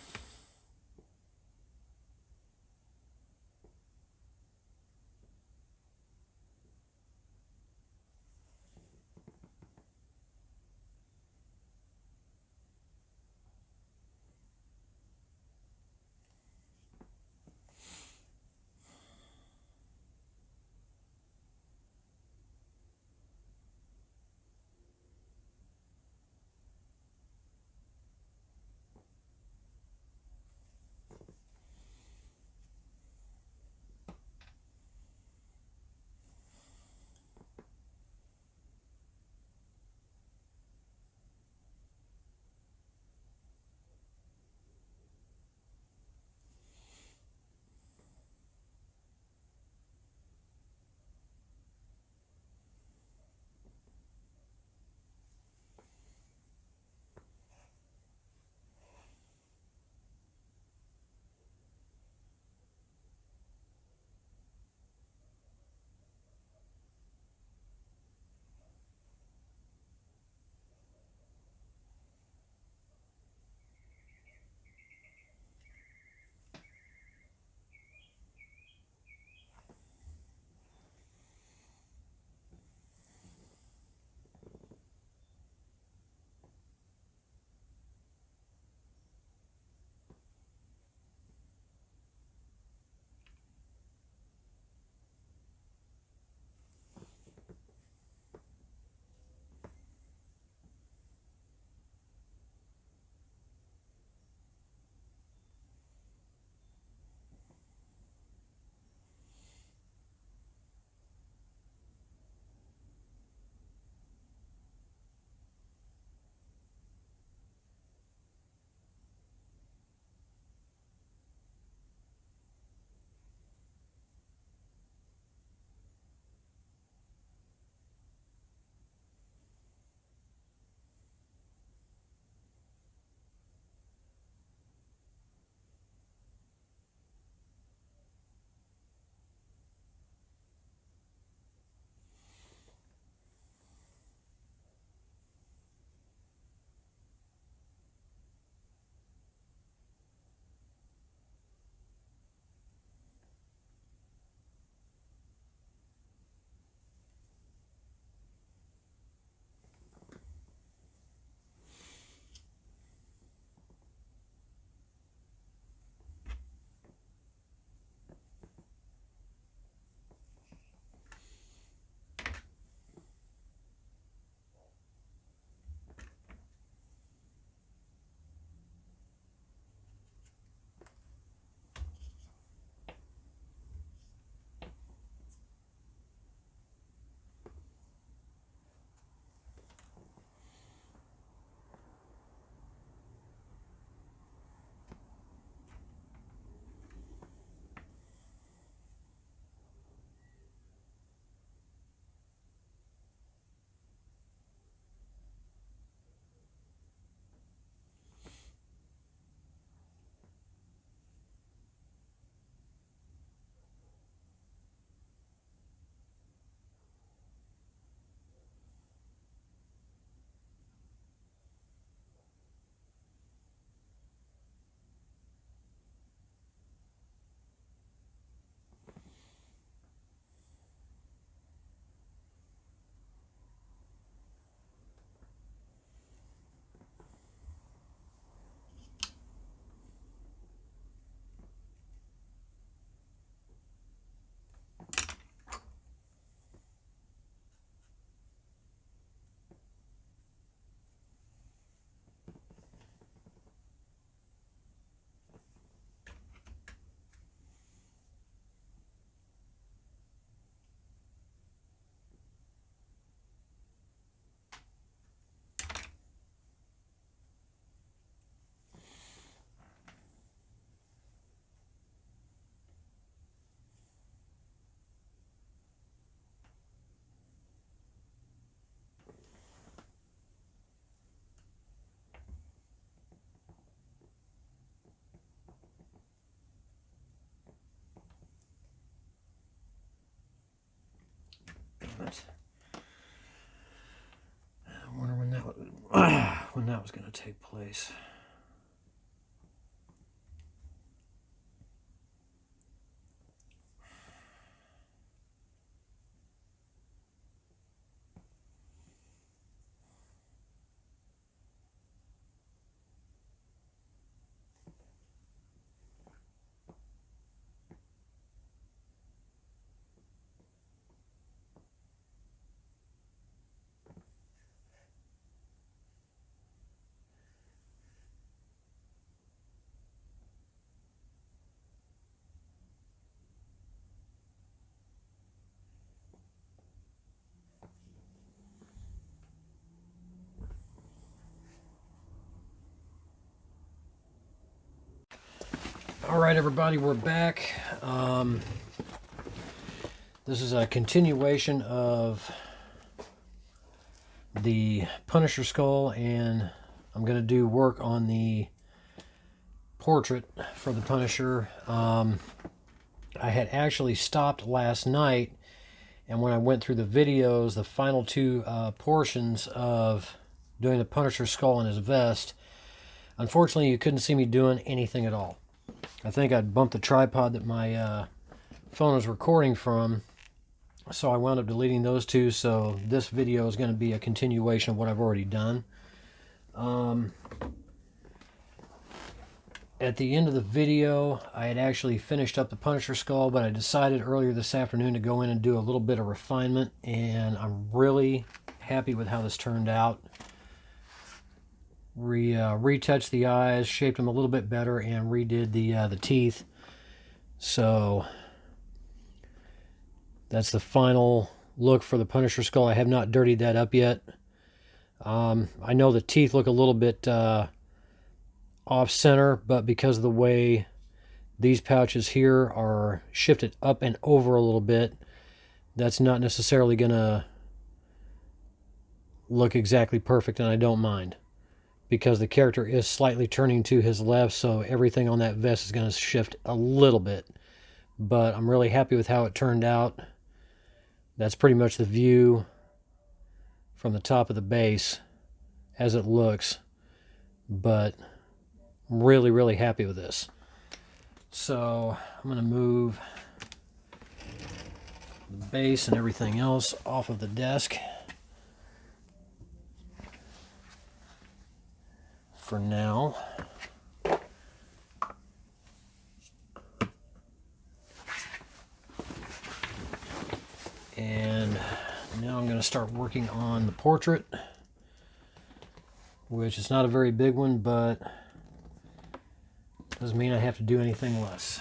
when that was going to take place. All right, everybody, we're back. This is a continuation of the Punisher skull, and I'm going to do work on the portrait for the Punisher. I had actually stopped last night, and when I went through the videos, the final two portions of doing the Punisher skull and his vest, unfortunately you couldn't see me doing anything at all. I think I'd bumped the tripod that my phone was recording from, so I wound up deleting those two, so this video is going to be a continuation of what I've already done. At the end of the video, I had actually finished up the Punisher skull, but I decided earlier this afternoon to go in and do a little bit of refinement, and I'm really happy with how this turned out. Retouched the eyes, shaped them a little bit better, and redid the teeth. So that's the final look for the Punisher skull. I have not dirtied that up yet. I know the teeth look a little bit off center, but because of the way these pouches here are shifted up and over a little bit, that's not necessarily gonna look exactly perfect, and I don't mind, because the character is slightly turning to his left, so everything on that vest is going to shift a little bit. But I'm really happy with how it turned out. That's pretty much the view from the top of the base as it looks. But I'm really, really happy with this. So I'm going to move the base and everything else off of the desk for now. And now I'm going to start working on the portrait, which is not a very big one, but doesn't mean I have to do anything less.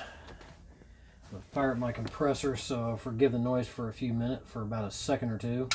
I'm going to fire up my compressor, so forgive the noise for a few minutes, for about a second or two.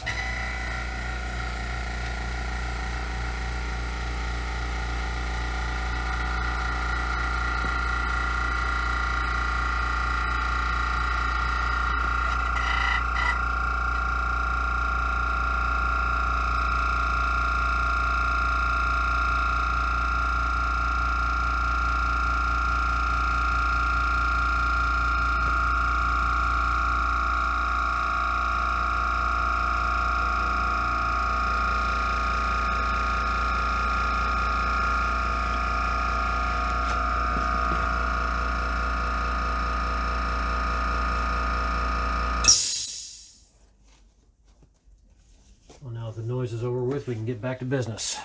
Well, now that the noise is over with, we can get back to business.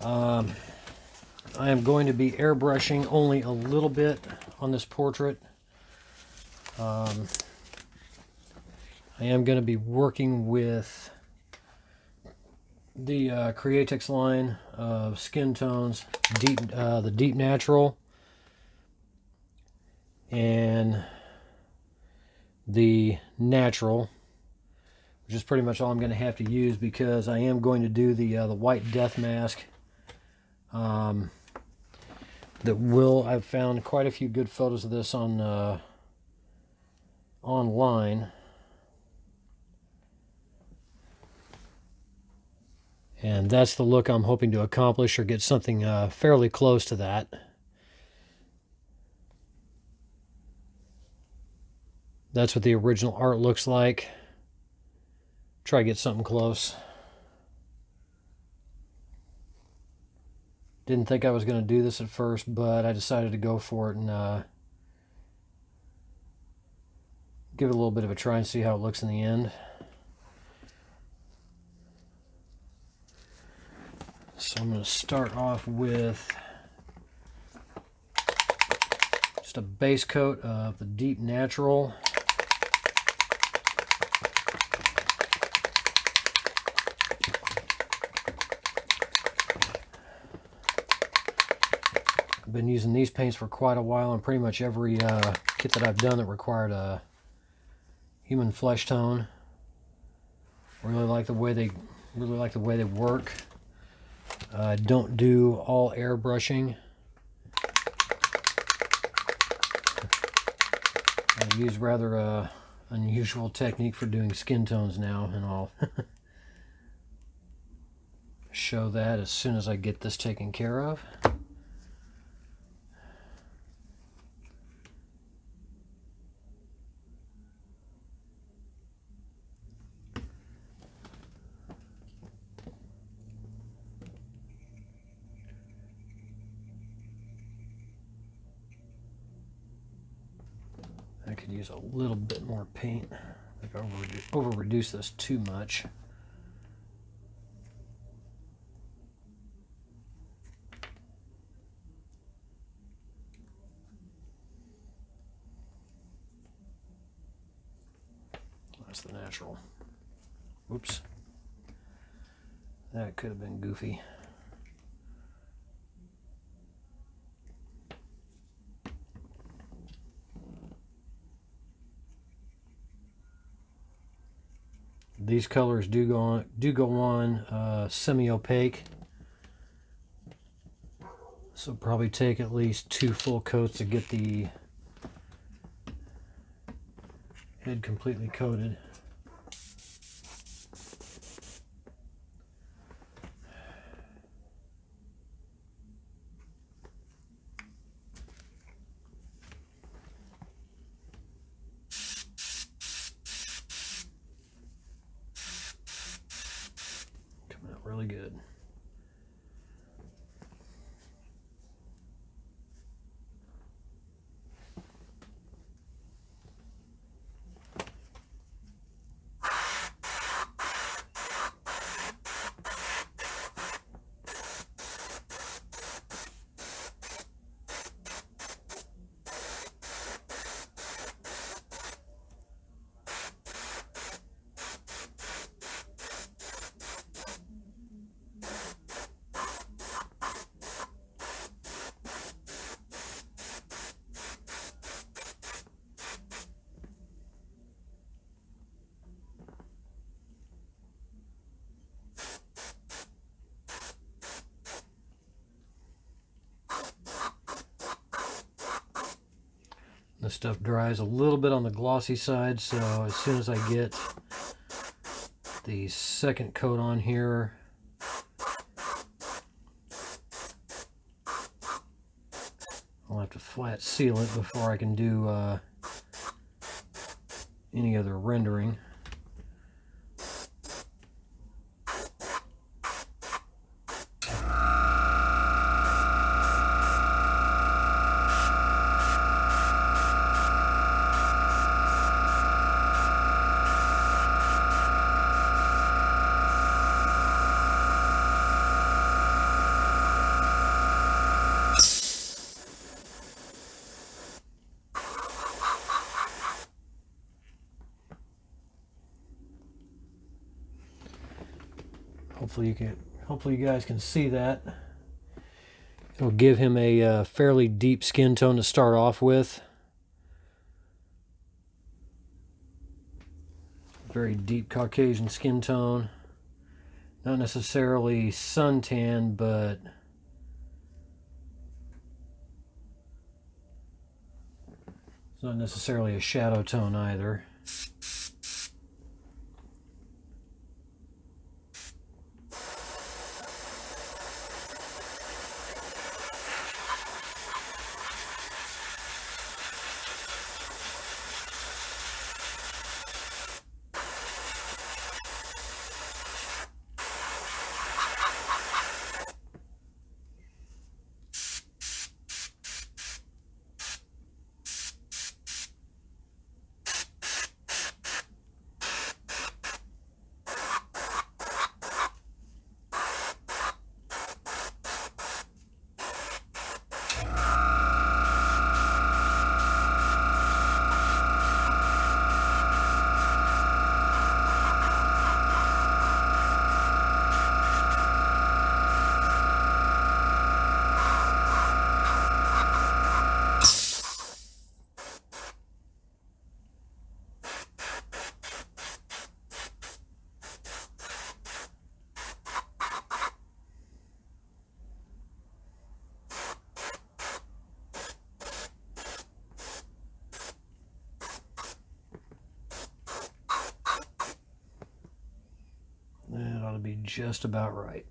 I am going to be airbrushing only a little bit on this portrait. I am going to be working with the Createx line of skin tones, the Deep Natural, and the Natural, which is pretty much all I'm going to have to use, because I am going to do the white death mask. I've found quite a few good photos of this on online, and that's the look I'm hoping to accomplish, or get something fairly close to that. That's what the original art looks like. Try to get something close. Didn't think I was going to do this at first, but I decided to go for it and give it a little bit of a try and see how it looks in the end. So I'm going to start off with just a base coat of the Deep Natural. I've been using these paints for quite a while, and pretty much every kit that I've done that required a human flesh tone. Really like the way they work. I don't do all airbrushing. I use rather unusual technique for doing skin tones now, and I'll show that as soon as I get this taken care of. I could use a little bit more paint. I think I over-reduce this too much. That's the natural. Whoops. That could have been goofy. These colors do go on semi-opaque, so probably take at least 2 full coats to get the head completely coated. Coming out really good. This stuff dries a little bit on the glossy side, so as soon as I get the second coat on here, I'll have to flat seal it before I can do any other rendering. Hopefully you guys can see that. It'll give him a fairly deep skin tone to start off with. Very deep Caucasian skin tone. Not necessarily suntan, but it's not necessarily a shadow tone either. be just about right.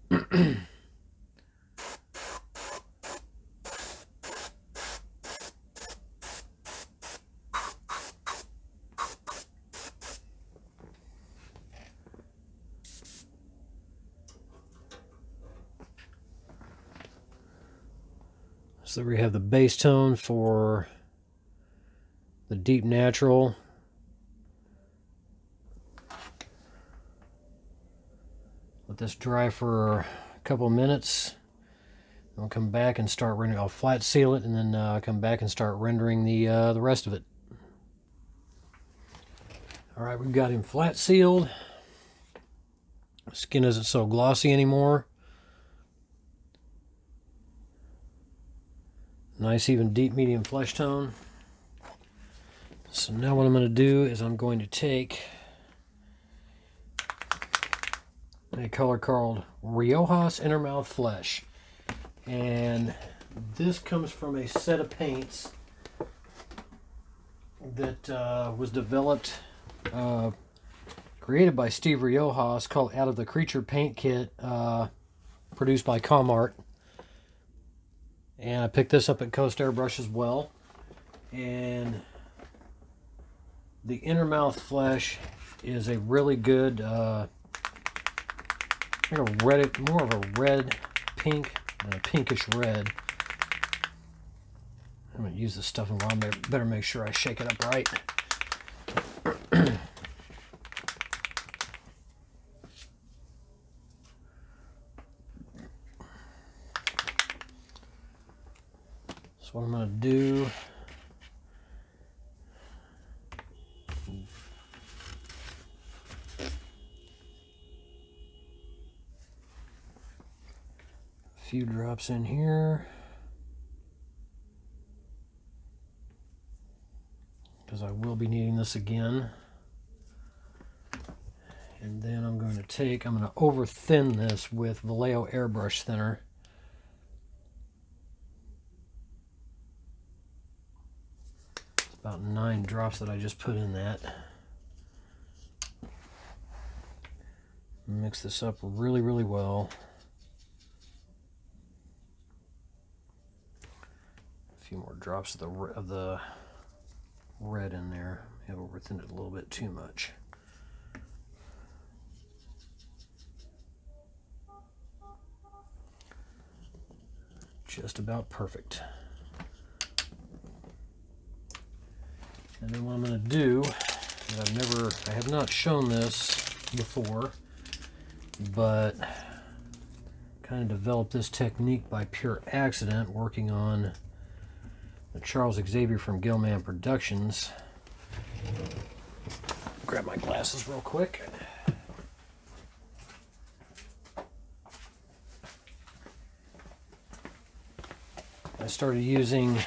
So we have the base tone for the deep natural. Let this dry for a couple of minutes. I'll come back and start rendering. I'll flat seal it and then come back and start rendering the rest of it. All right, we've got him flat sealed. Skin isn't so glossy anymore. Nice even deep medium flesh tone. So now what I'm going to do is I'm going to take a color called Riojas Innermouth Flesh. And this comes from a set of paints that was developed, created by Steve Riojas, called out of the Creature Paint Kit, produced by Comart. And I picked this up at Coast Airbrush as well. And the Innermouth Flesh is a really good, like a red, more of a red pink than a pinkish red. I'm going to use this stuff and I better make sure I shake it up right. So what I'm going to do, a few drops in here, because I will be needing this again. And then I'm going to over thin this with Vallejo airbrush thinner. About 9 drops that I just put in that. Mix this up really, really well. A few more drops of the red in there. I've over-thinned it a little bit too much. Just about perfect. And then what I'm going to do, I have not shown this before, but kind of developed this technique by pure accident working on the Charles Xavier from Gilman Productions. Grab my glasses real quick. I started using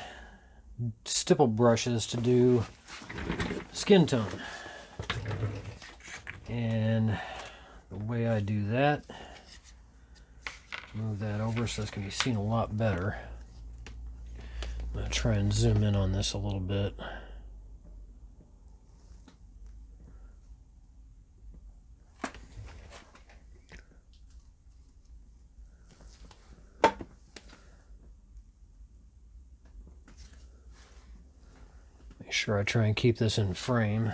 stipple brushes to do skin tone, and the way I do that, move that over so this can be seen a lot better. I'm going to try and zoom in on this a little bit. Make sure I try and keep this in frame.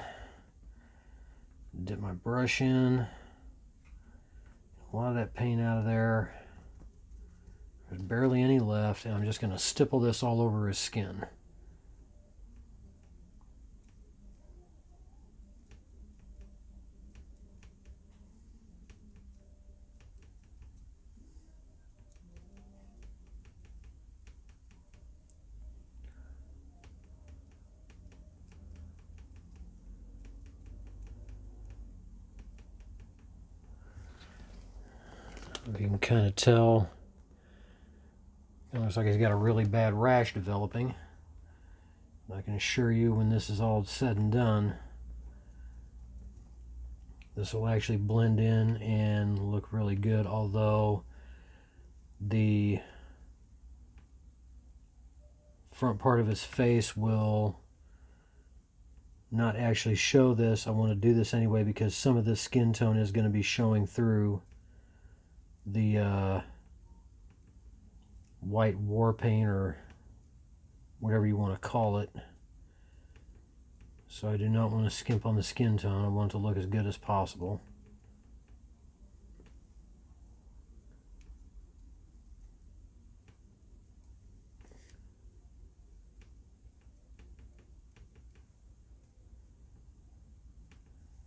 Dip my brush in. A lot of that paint out of there. There's barely any left, and I'm just going to stipple this all over his skin. You can kind of tell, it looks like he's got a really bad rash developing. I can assure you when this is all said and done, this will actually blend in and look really good, although the front part of his face will not actually show this. I want to do this anyway because some of this skin tone is going to be showing through the white war paint, or whatever you want to call it. So I do not want to skimp on the skin tone. I want it to look as good as possible.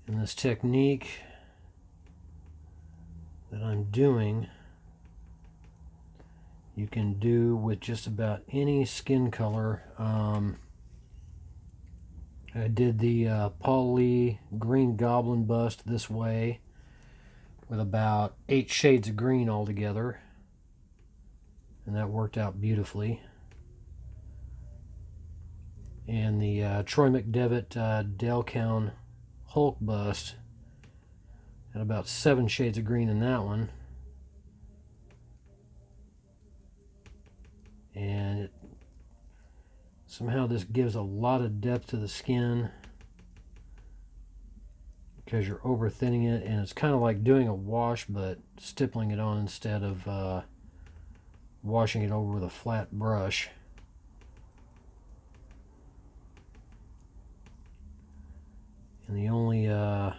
And this technique that I'm doing, you can do with just about any skin color. I did the Paul Lee Green Goblin bust this way with about 8 shades of green altogether, and that worked out beautifully. And the Troy McDevitt Delcown Hulk bust had about 7 shades of green in that one, and somehow this gives a lot of depth to the skin because you're over thinning it, and it's kind of like doing a wash but stippling it on instead of washing it over with a flat brush. And the only other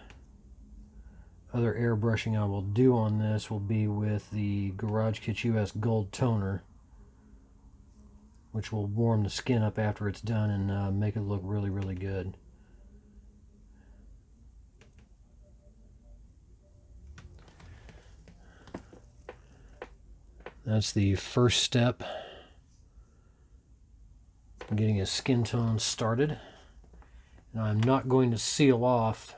airbrushing I will do on this will be with the Garage Kit US Gold Toner, which will warm the skin up after it's done and make it look really, really good. That's the first step in getting a skin tone started. And I'm not going to seal off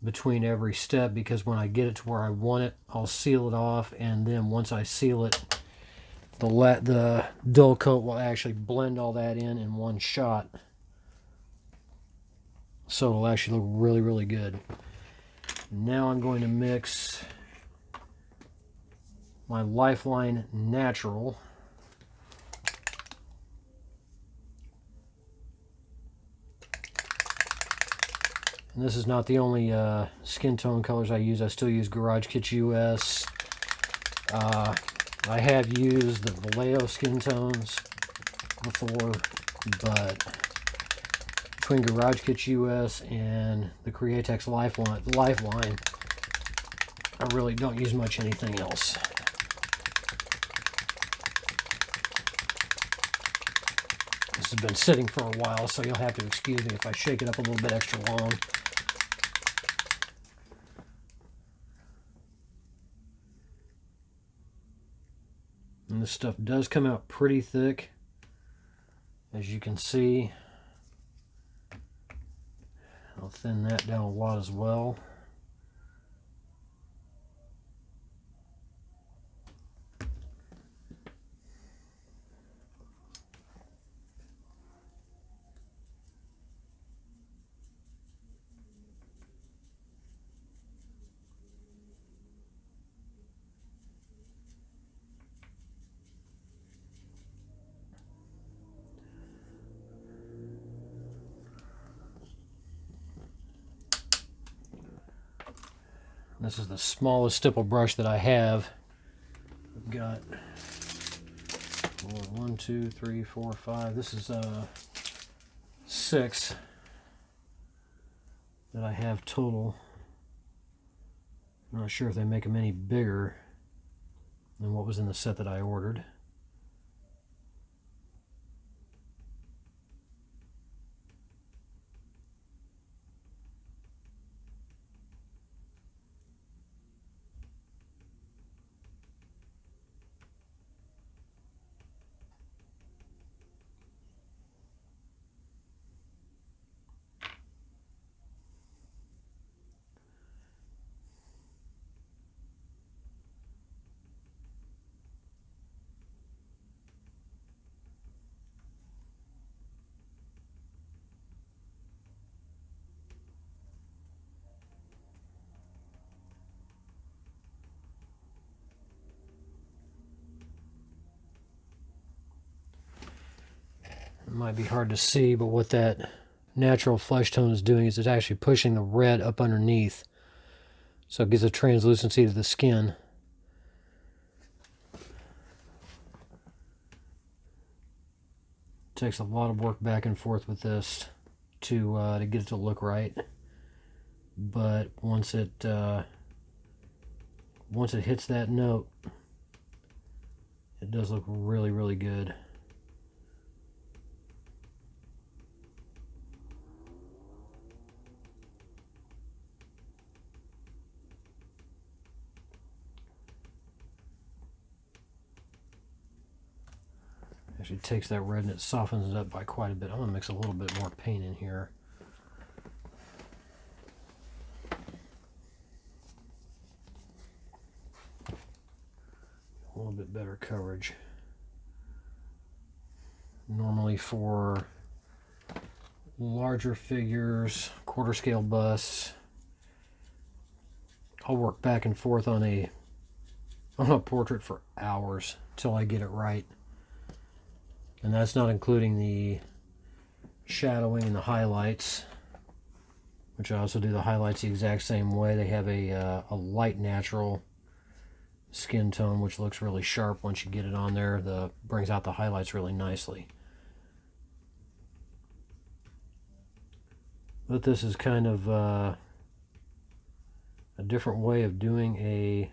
between every step, because when I get it to where I want it, I'll seal it off, and then once I seal it, the dull coat will actually blend all that in one shot. So it'll actually look really, really good. Now I'm going to mix my Lifeline Natural. And this is not the only skin tone colors I use. I still use Garage Kit US. I have used the Vallejo skin tones before, but between Garage Kit US and the Createx Lifeline, I really don't use much anything else. This has been sitting for a while, so you'll have to excuse me if I shake it up a little bit extra long. And this stuff does come out pretty thick, as you can see. I'll thin that down a lot as well. This is the smallest stipple brush that I have. I've got 1, 2, 3, 4, 5. This is 6 that I have total. I'm not sure if they make them any bigger than what was in the set that I ordered. It might be hard to see, but what that natural flesh tone is doing is it's actually pushing the red up underneath, so it gives a translucency to the skin. takes a lot of work back and forth with this to get it to look right. But once it hits that note, it does look really, really good. Actually takes that red and it softens it up by quite a bit. I'm going to mix a little bit more paint in here. A little bit better coverage. Normally for larger figures, quarter scale busts, I'll work back and forth on a portrait for hours till I get it right. And that's not including the shadowing and the highlights, which I also do the highlights the exact same way. They have a light natural skin tone, which looks really sharp once you get it on there. Brings out the highlights really nicely. But this is kind of a different way of doing a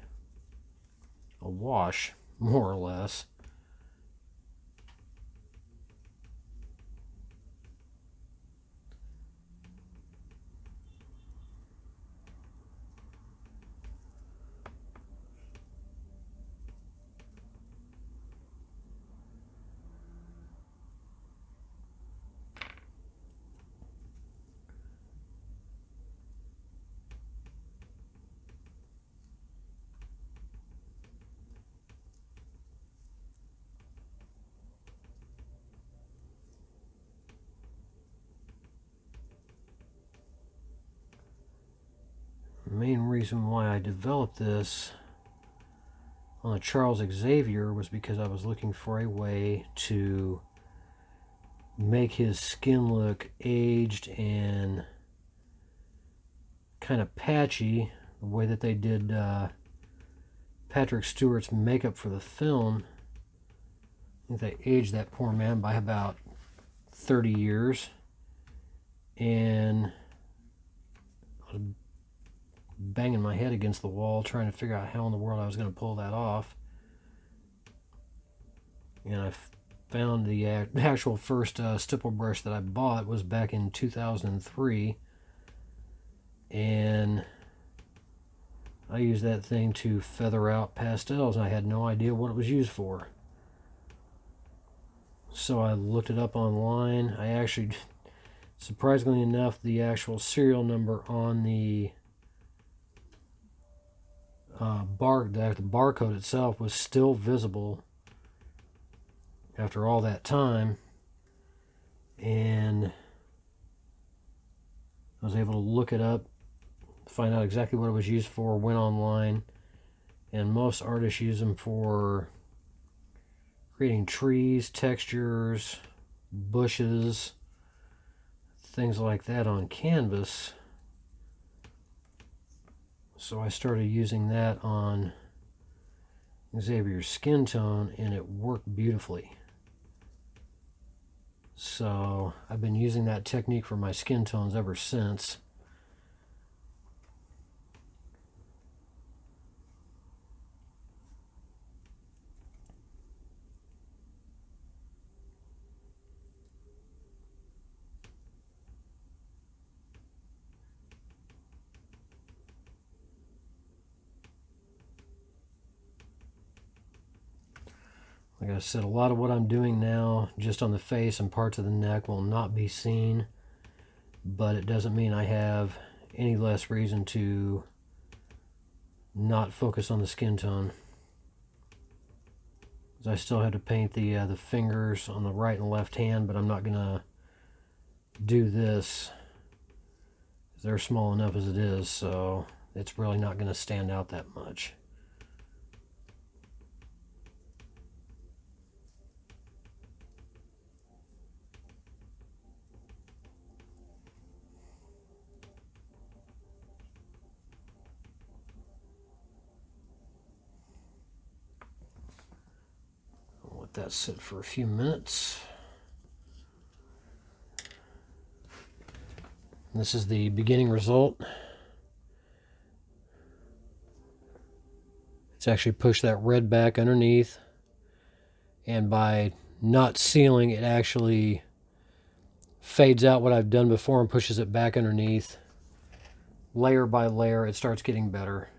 wash, more or less. The main reason why I developed this on a Charles Xavier was because I was looking for a way to make his skin look aged and kind of patchy, the way that they did Patrick Stewart's makeup for the film. I think they aged that poor man by about 30 years, and I was banging my head against the wall trying to figure out how in the world I was going to pull that off. And I found the actual first stipple brush that I bought was back in 2003, and I used that thing to feather out pastels, and I had no idea what it was used for. So I looked it up online. I actually, surprisingly enough, the actual serial number on the the barcode itself was still visible after all that time, and I was able to look it up, find out exactly what it was used for, went online, and most artists use them for creating trees, textures, bushes, things like that on canvas. So I started using that on Xavier's skin tone, and it worked beautifully. So I've been using that technique for my skin tones ever since. Like I said, a lot of what I'm doing now just on the face and parts of the neck will not be seen, but it doesn't mean I have any less reason to not focus on the skin tone. I still had to paint the fingers on the right and left hand, but I'm not going to do this. They're small enough as it is, so it's really not going to stand out that much. I'll let that sit for a few minutes. This is the beginning result. It's actually pushed that red back underneath, and by not sealing, it actually fades out what I've done before and pushes it back underneath. Layer by layer, it starts getting better.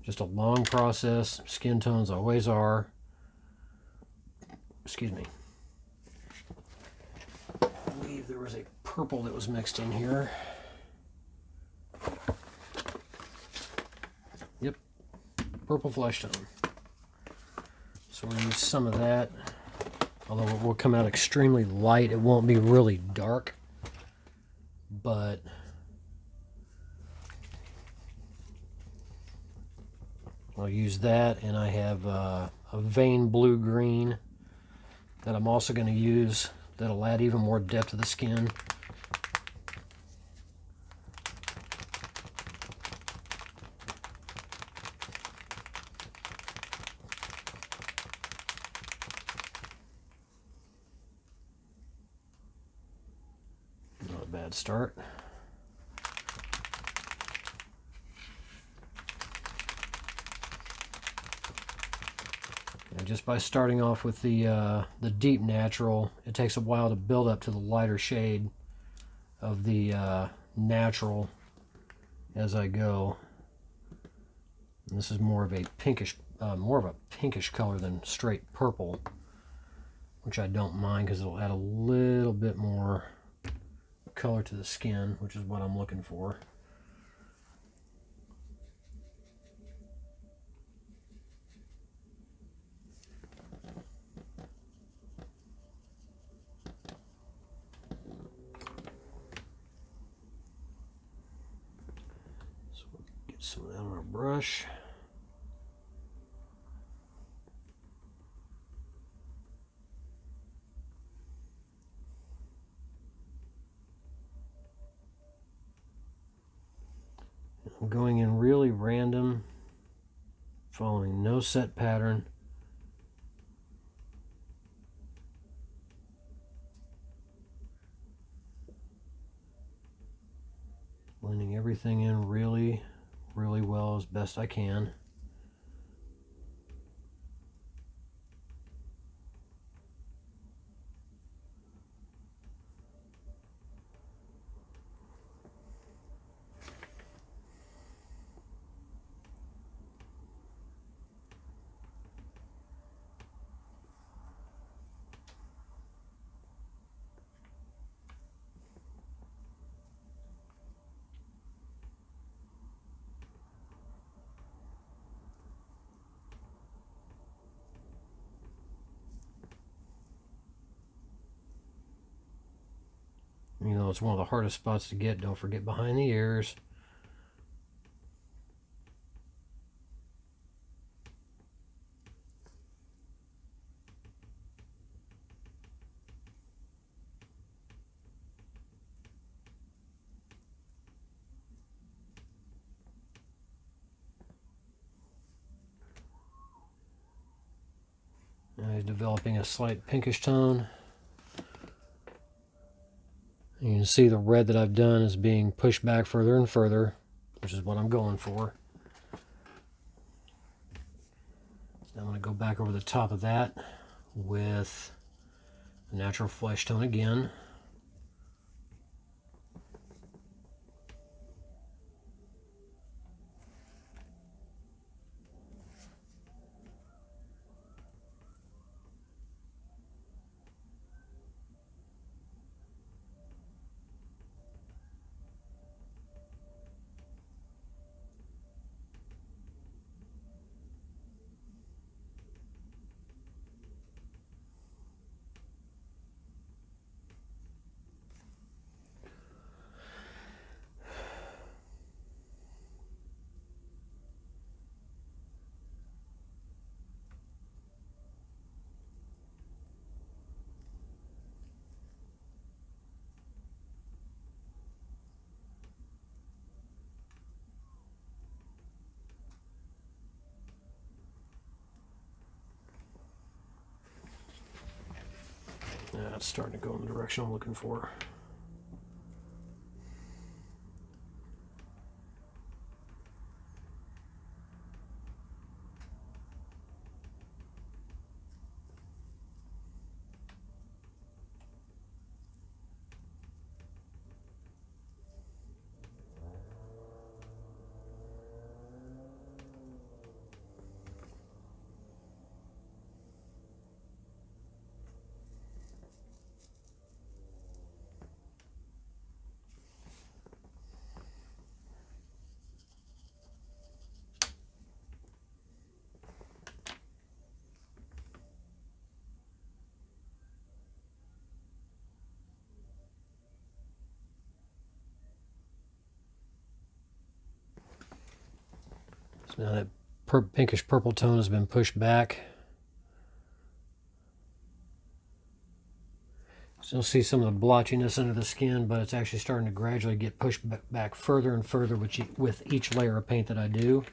Just a long process. Skin tones always are. Excuse me. I believe there was a purple that was mixed in here. Yep, purple flesh tone. So we'll use some of that. Although it will come out extremely light, it won't be really dark. But I'll use that, and I have a vein blue-green that I'm also going to use. That'll add even more depth to the skin. Not a bad start. And just by starting off with the deep natural, it takes a while to build up to the lighter shade of the natural as I go. And this is more of a pinkish color than straight purple, which I don't mind because it'll add a little bit more color to the skin, which is what I'm looking for. So we'll get some of that on our brush. I'm going in really random, following no set pattern. Blending everything in really, really well as best I can. You know, it's one of the hardest spots to get. Don't forget behind the ears. Now he's developing a slight pinkish tone. You can see the red that I've done is being pushed back further and further, which is what I'm going for. So I'm going to go back over the top of that with the natural flesh tone again. Yeah, it's starting to go in the direction I'm looking for. Now that pinkish purple tone has been pushed back. So you'll see some of the blotchiness under the skin, but it's actually starting to gradually get pushed back further and further with each layer of paint that I do.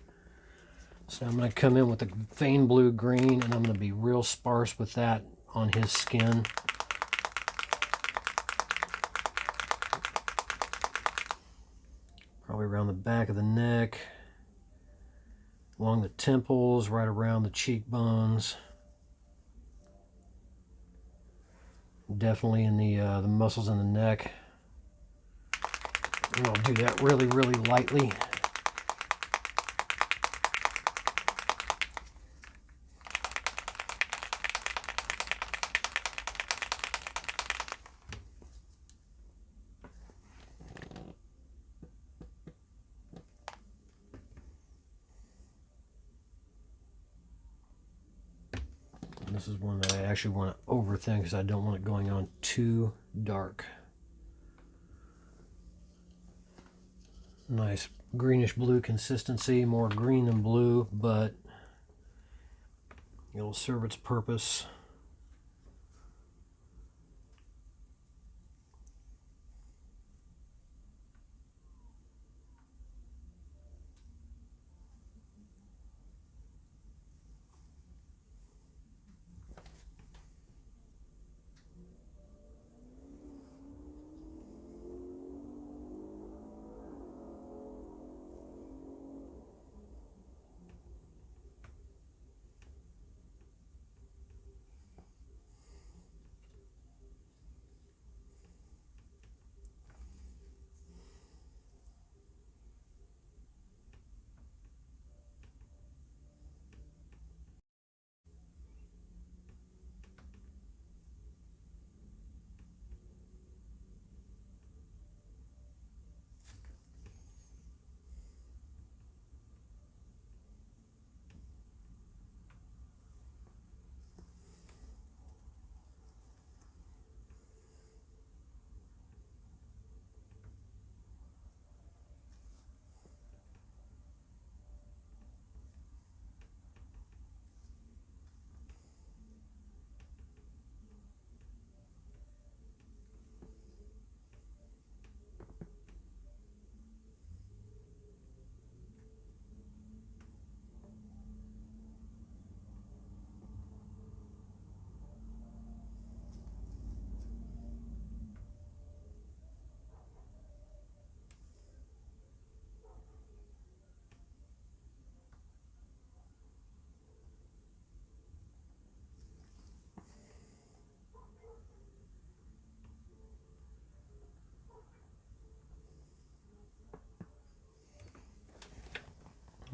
So I'm going to come in with the vein blue green, and I'm going to be real sparse with that on his skin. Probably around the back of the neck, along the temples, right around the cheekbones. Definitely in the muscles in the neck. And I'll do that really, really lightly. This is one that I actually want to overthink because I don't want it going on too dark. Nice greenish blue consistency, more green than blue, but it'll serve its purpose.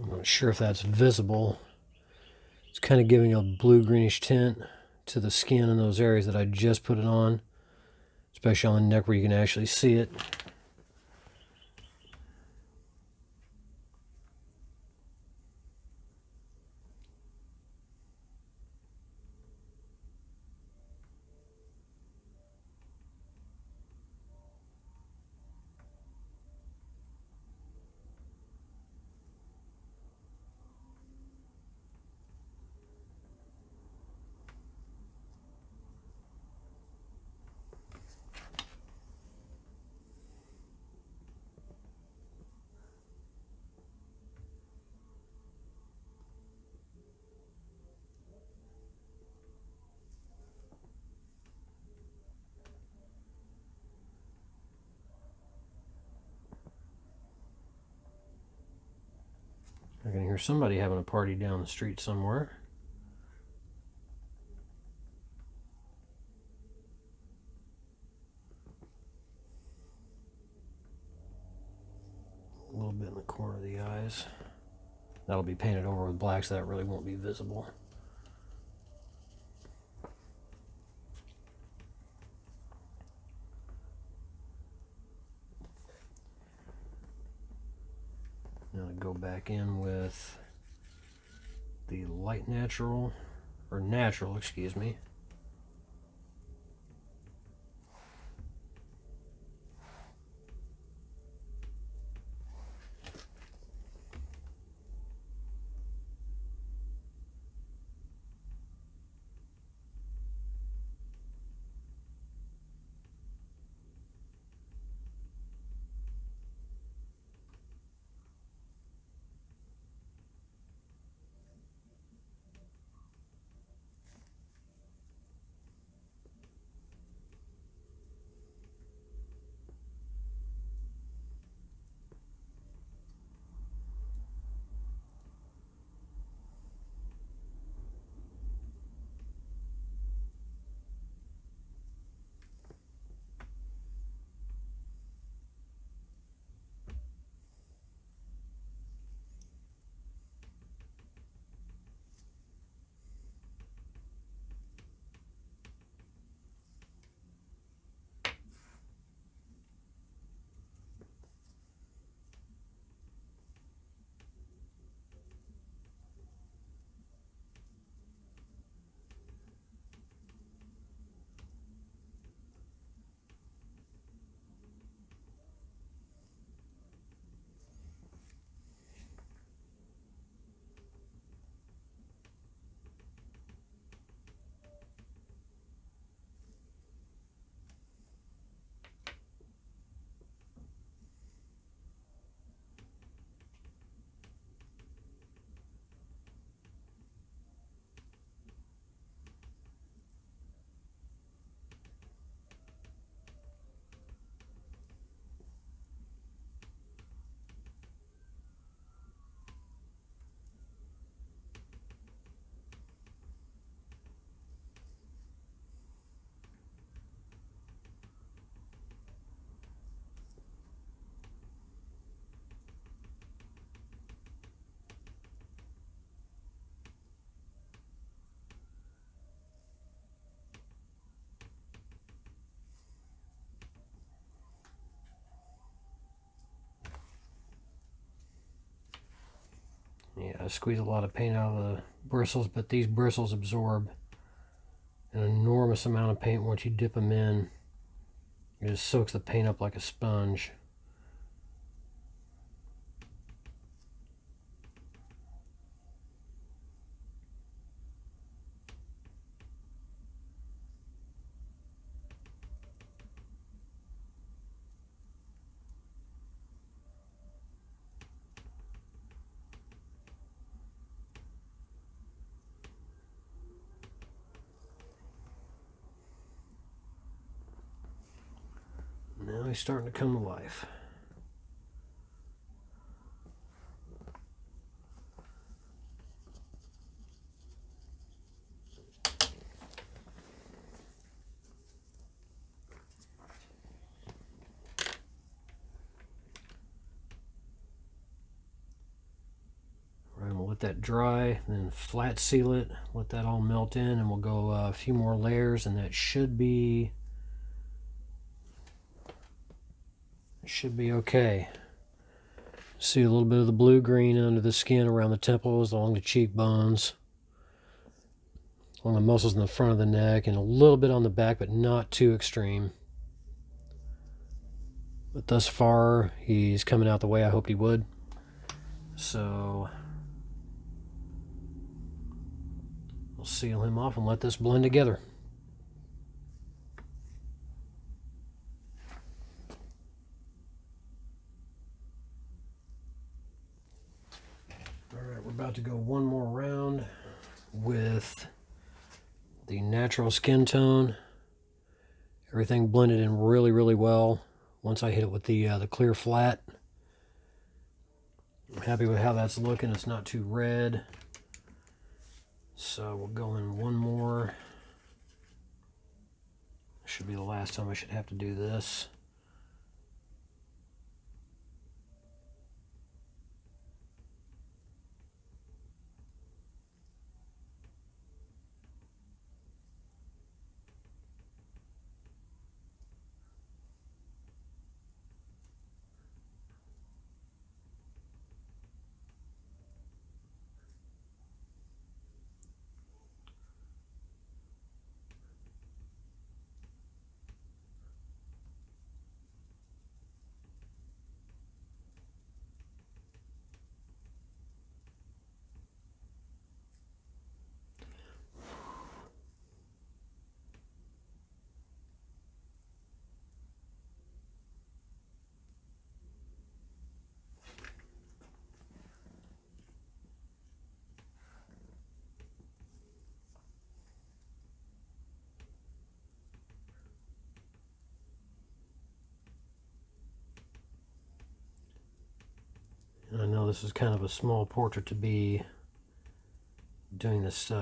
I'm not sure if that's visible. It's kind of giving a blue-greenish tint to the skin in those areas that I just put it on, especially on the neck where you can actually see it. I can hear somebody having a party down the street somewhere. A little bit in the corner of the eyes. That'll be painted over with black, so that really won't be visible. Now to go back in with the light natural, or natural, excuse me. Gotta squeeze a lot of paint out of the bristles, but these bristles absorb an enormous amount of paint once you dip them in. It just soaks the paint up like a sponge. Now he's starting to come to life. I'm gonna let that dry, then flat seal it, let that all melt in, and we'll go a few more layers, and that should be okay. See a little bit of the blue-green under the skin around the temples, along the cheekbones, along the muscles in the front of the neck, and a little bit on the back, but not too extreme. But thus far, he's coming out the way I hoped he would. So we'll seal him off and let this blend together. Alright, we're about to go one more round with the natural skin tone. Everything blended in really, really well once I hit it with the clear flat. I'm happy with how that's looking. It's not too red. So we'll go in one more. Should be the last time I should have to do this. And I know this is kind of a small portrait to be doing this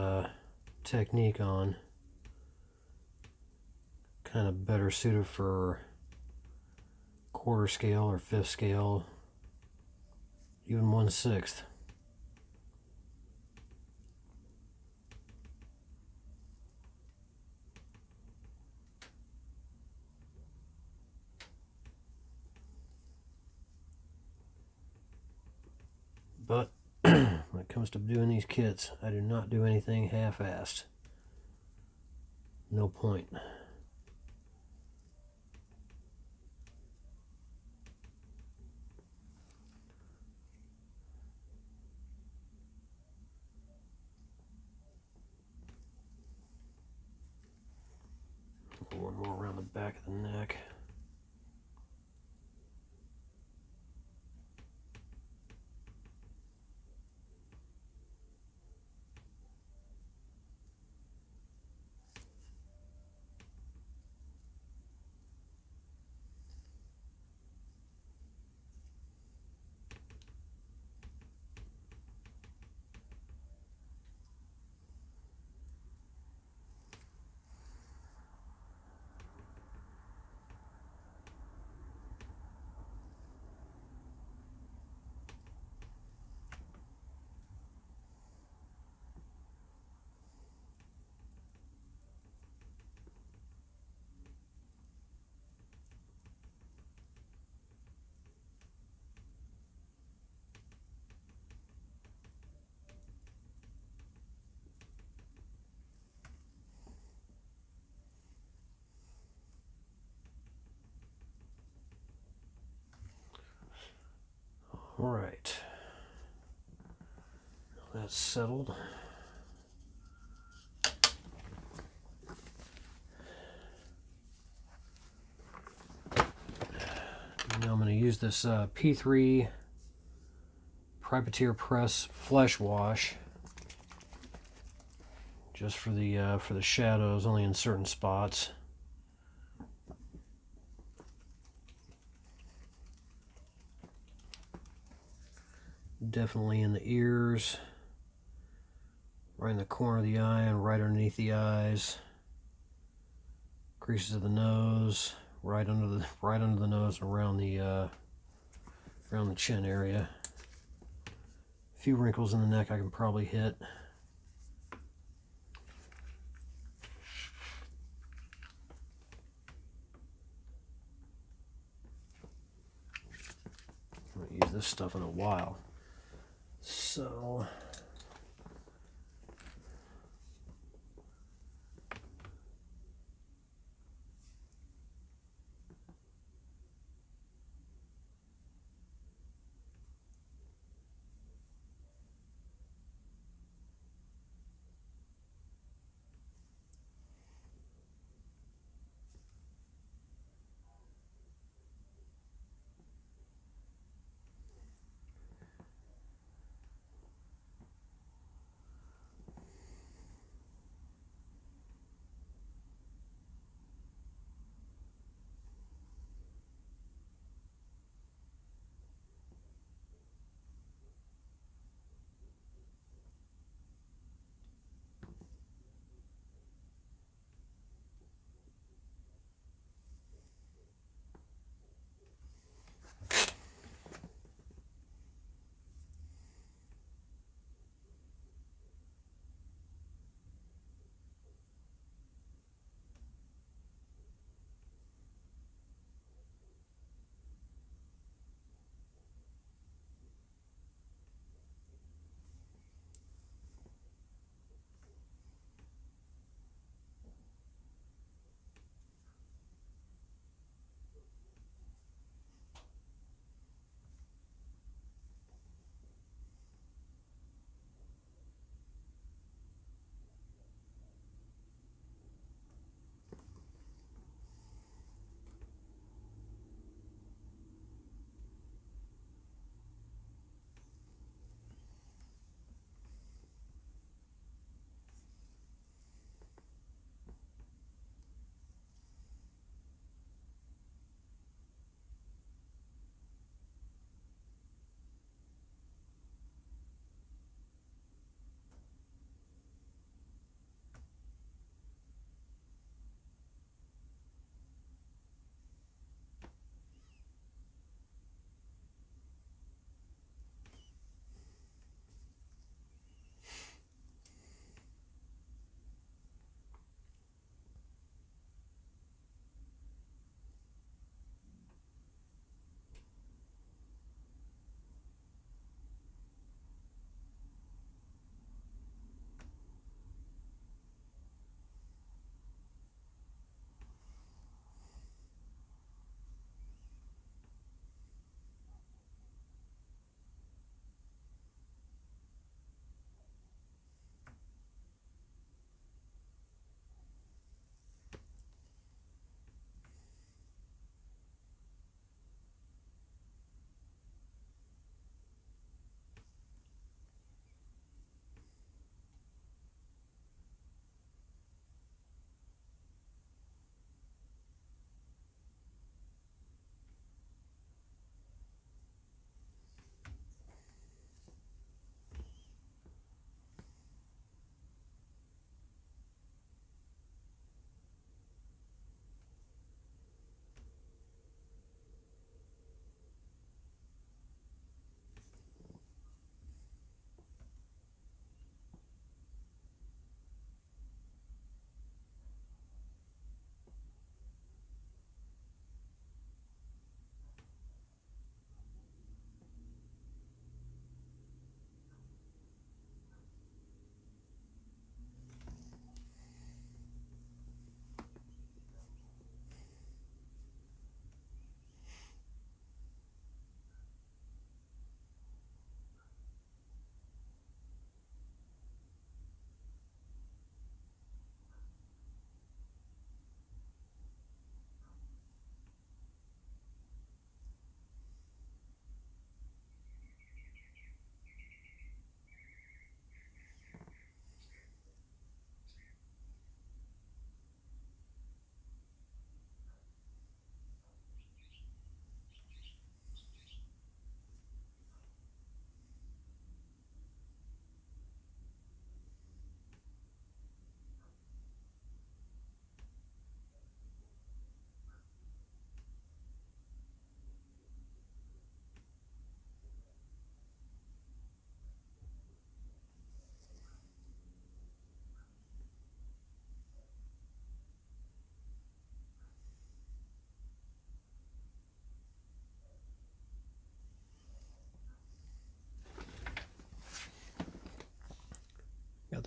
technique on. Kind of better suited for quarter scale or fifth scale, even 1/6. But when it comes to doing these kits, I do not do anything half-assed. No point. One more around the back of the neck. All right. That's settled. Now I'm going to use this P3 Privateer Press Flesh Wash just for the shadows, only in certain spots. Definitely in the ears, right in the corner of the eye and right underneath the eyes, creases of the nose, right under the nose, around the chin area. A few wrinkles in the neck I can probably hit. I haven't used this stuff in a while, so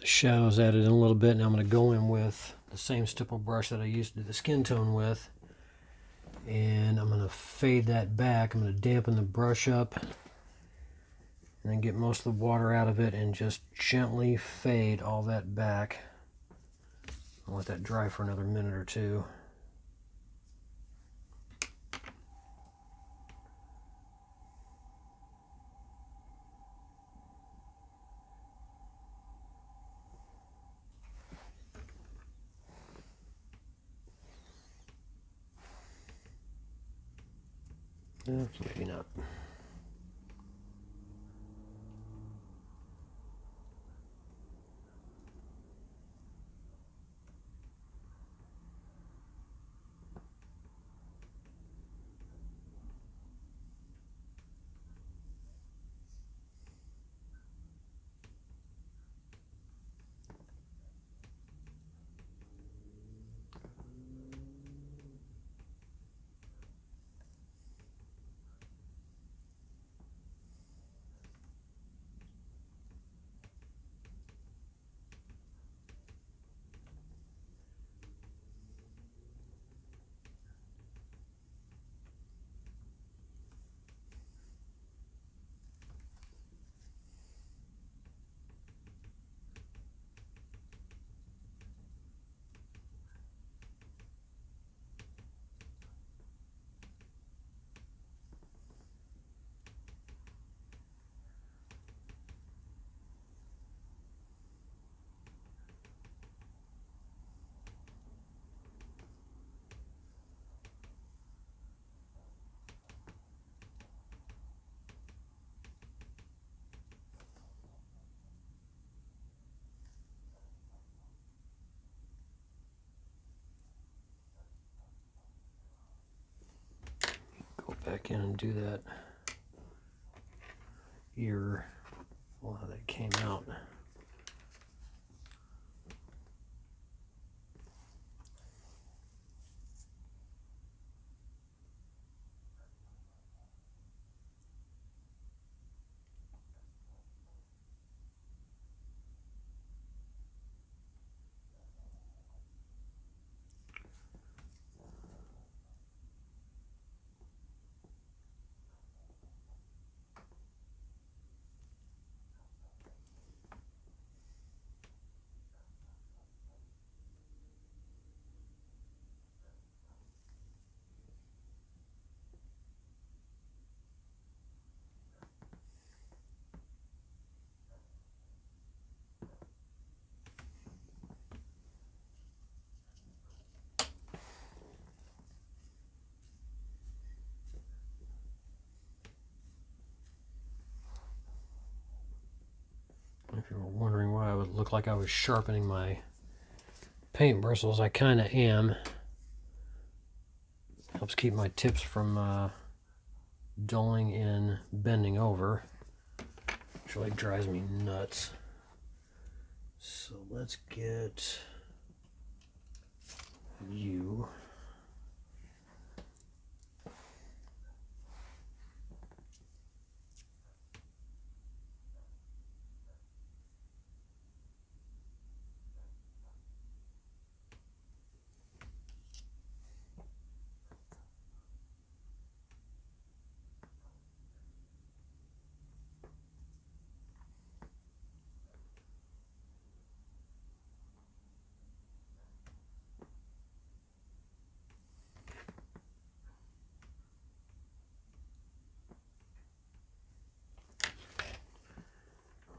the shadows added in a little bit. Now I'm going to go in with the same stipple brush that I used to do the skin tone with, and I'm going to fade that back. I'm going to dampen the brush up and then get most of the water out of it and just gently fade all that back. I'll let that dry for another minute or two. Maybe not. Go back in and do that ear. Well, how that came out. If you were wondering why I would look like I was sharpening my paint bristles, I kind of am. Helps keep my tips from dulling and bending over, which really drives me nuts. So let's get you.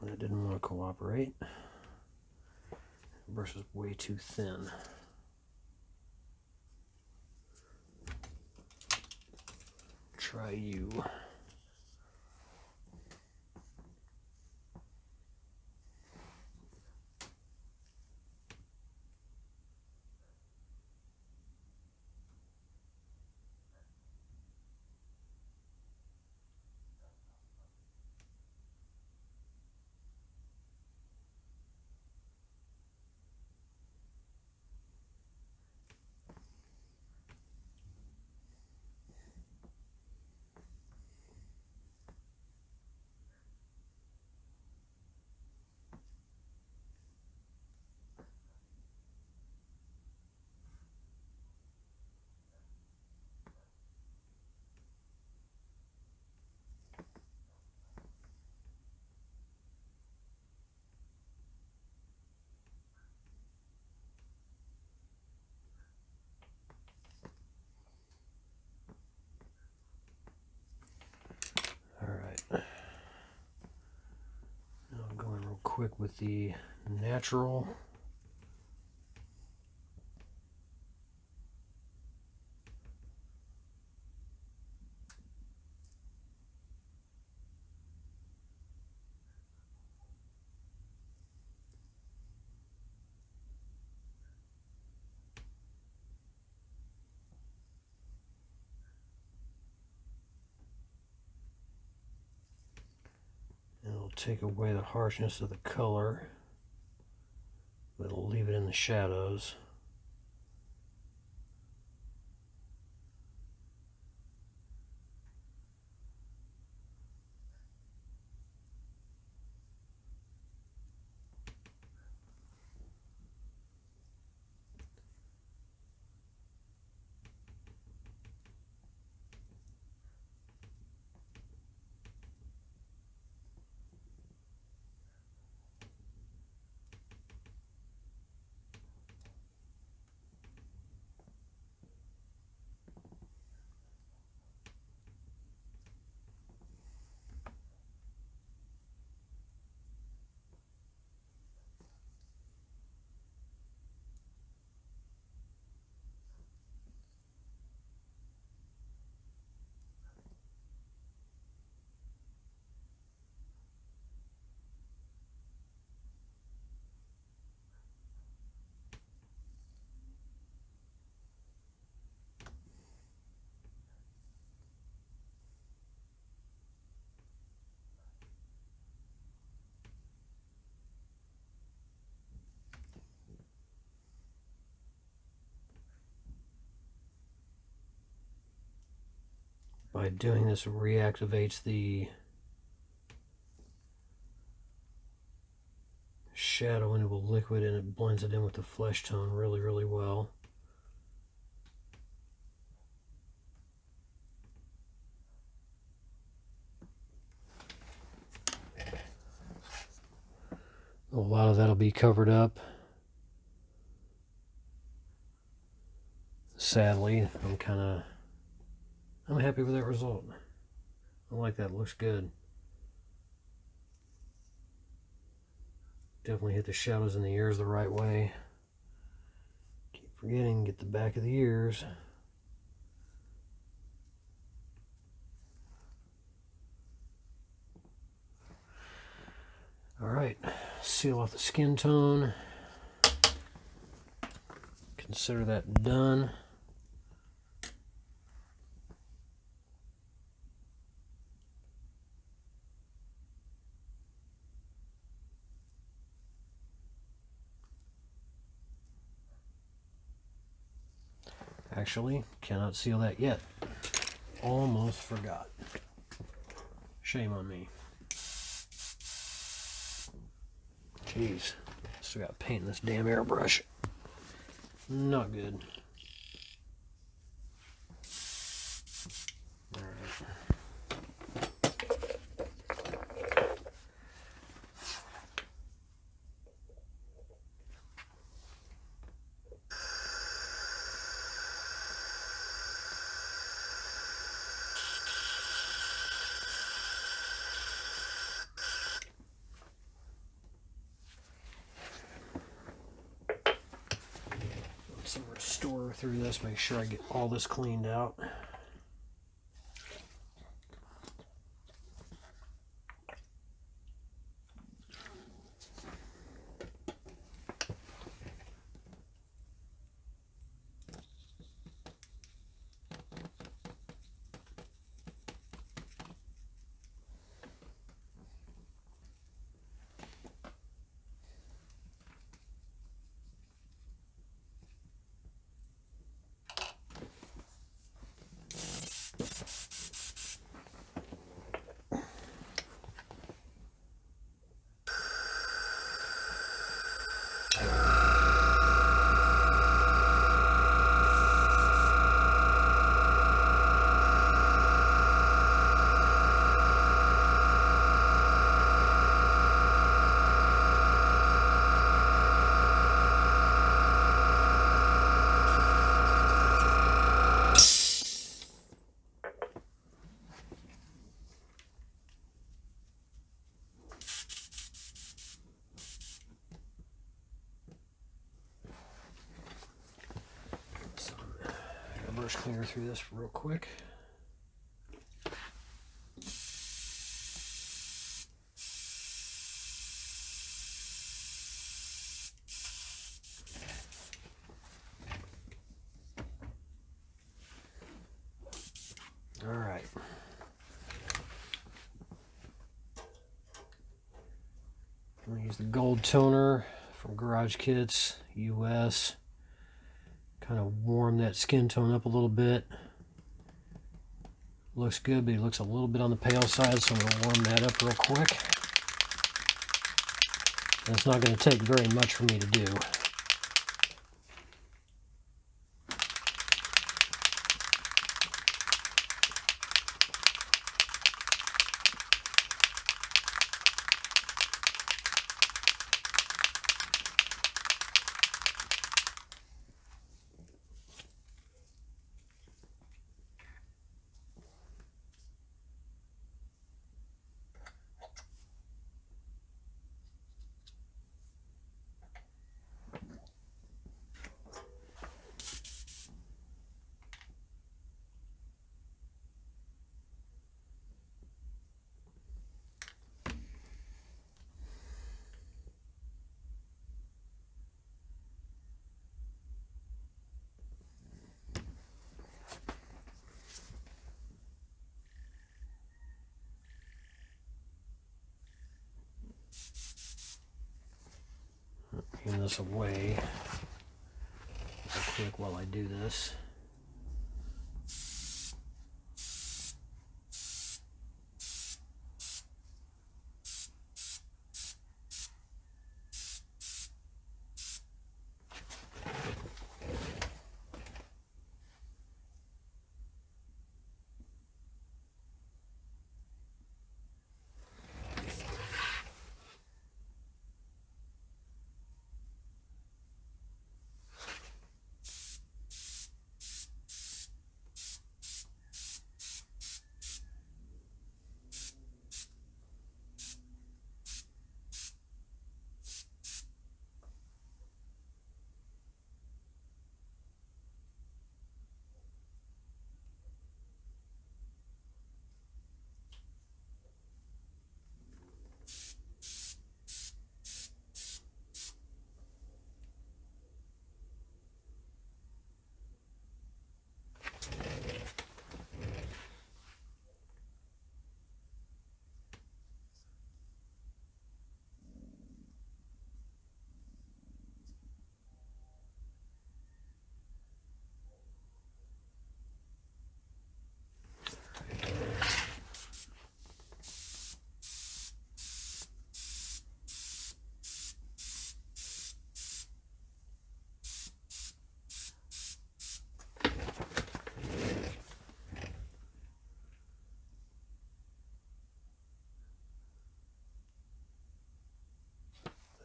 That didn't want to cooperate. The brush is way too thin. Try you. quick with the natural. It'll take away the harshness of the color, but it'll leave it in the shadows. By doing this, it reactivates the shadow into a liquid, and it blends it in with the flesh tone really, really well. A lot of that'll be covered up. Sadly, I'm happy with that result. I like that, it looks good. Definitely hit the shadows in the ears the right way. Keep forgetting, get the back of the ears. Alright, seal off the skin tone. Consider that done. Actually, cannot seal that yet. Almost forgot. Shame on me. Jeez, still got paint in this damn airbrush. Not good. Some restore through this, make sure I get all this cleaned out. brush cleaner through this real quick. All right. I'm going to use the gold toner from Garage Kits US. Kind of warm that skin tone up a little bit. Looks good, but it looks a little bit on the pale side, so I'm going to warm that up real quick. And it's not going to take very much for me to do. Put this away real quick while I do this.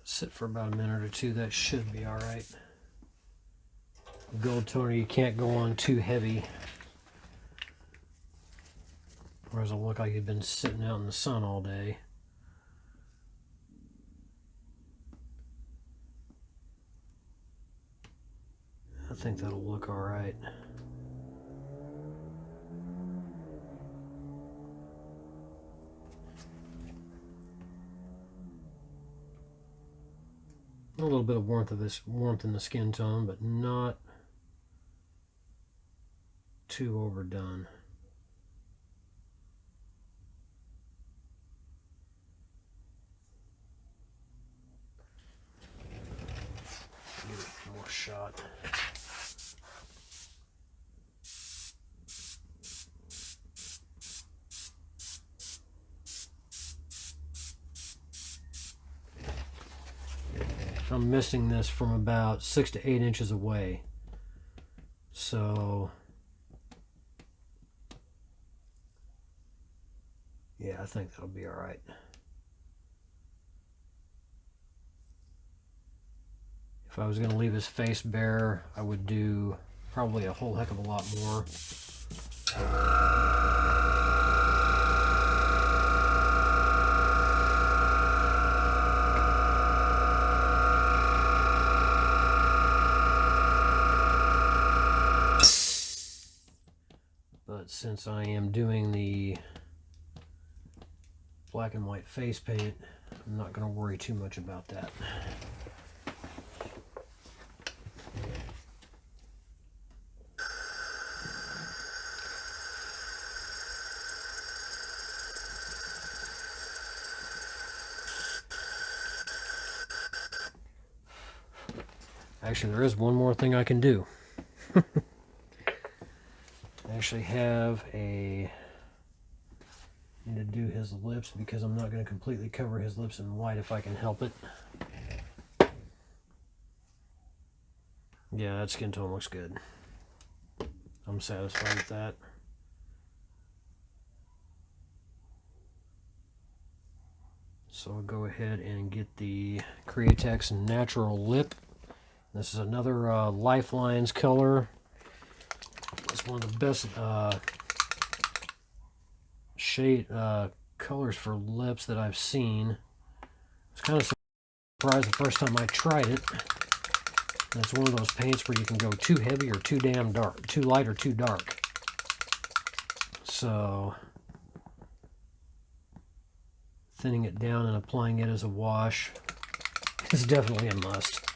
Sit for about a minute or two. That should be all right. Gold toner, you can't go on too heavy, or it'll look like you've been sitting out in the sun all day. I think that'll look all right. A little bit of warmth in the skin tone, but not too overdone. Give it one more shot. I'm missing this from about 6 to 8 inches away. So, yeah, I think that'll be all right. If I was going to leave his face bare, I would do probably a whole heck of a lot more. since I am doing the black and white face paint, I'm not going to worry too much about that. Actually, there is one more thing I can do. I actually have a... I need to do his lips because I'm not going to completely cover his lips in white if I can help it. Yeah, that skin tone looks good. I'm satisfied with that. So I'll go ahead and get the Createx Natural Lip. This is another Lifelines color. It's one of the best shade colors for lips that I've seen. I was kind of surprised the first time I tried it. And it's one of those paints where you can go too heavy or too damn dark, too light or too dark. So thinning it down and applying it as a wash is definitely a must.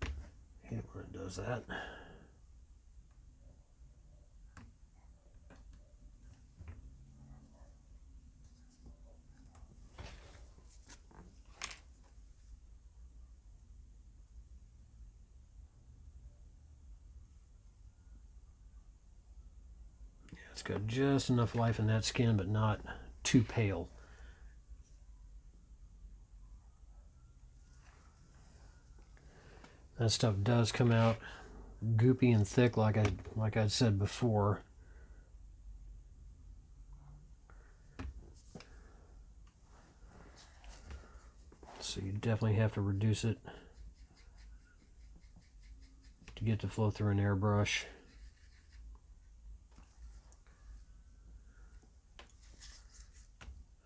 I hate when it does that. It's got just enough life in that skin, but not too pale. That stuff does come out goopy and thick, like I'd said before. So you definitely have to reduce it to get to flow through an airbrush.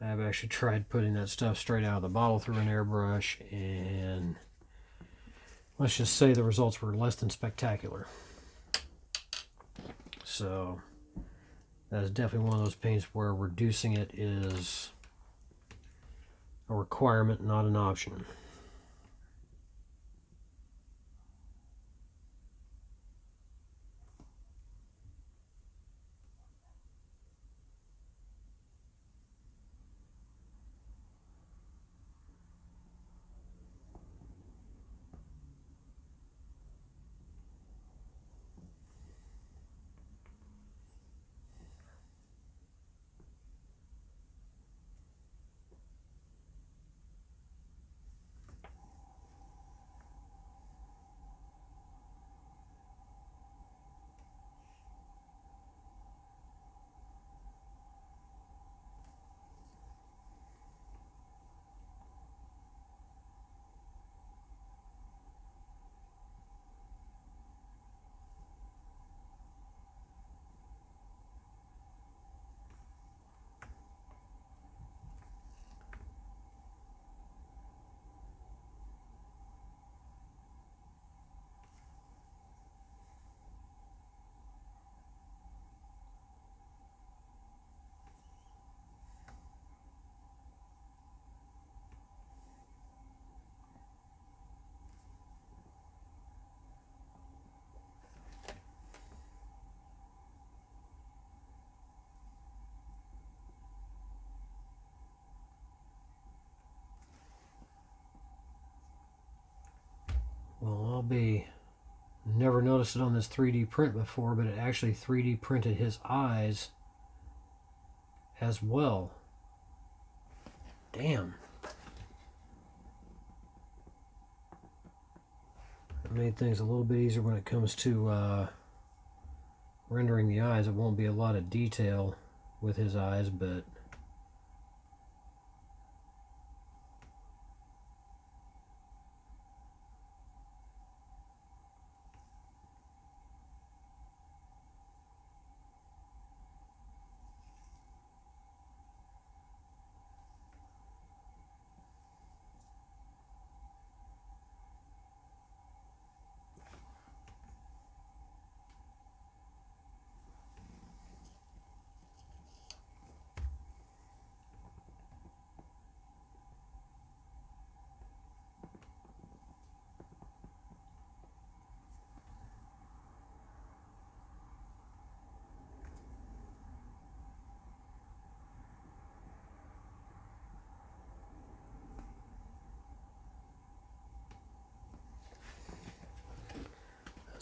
I've actually tried putting that stuff straight out of the bottle through an airbrush, and let's just say the results were less than spectacular. So that is definitely one of those paints where reducing it is a requirement, not an option. Well, I'll be... Never noticed it on this 3D print before, but it actually 3D printed his eyes as well. Damn. It made things a little bit easier when it comes to rendering the eyes. It won't be a lot of detail with his eyes, but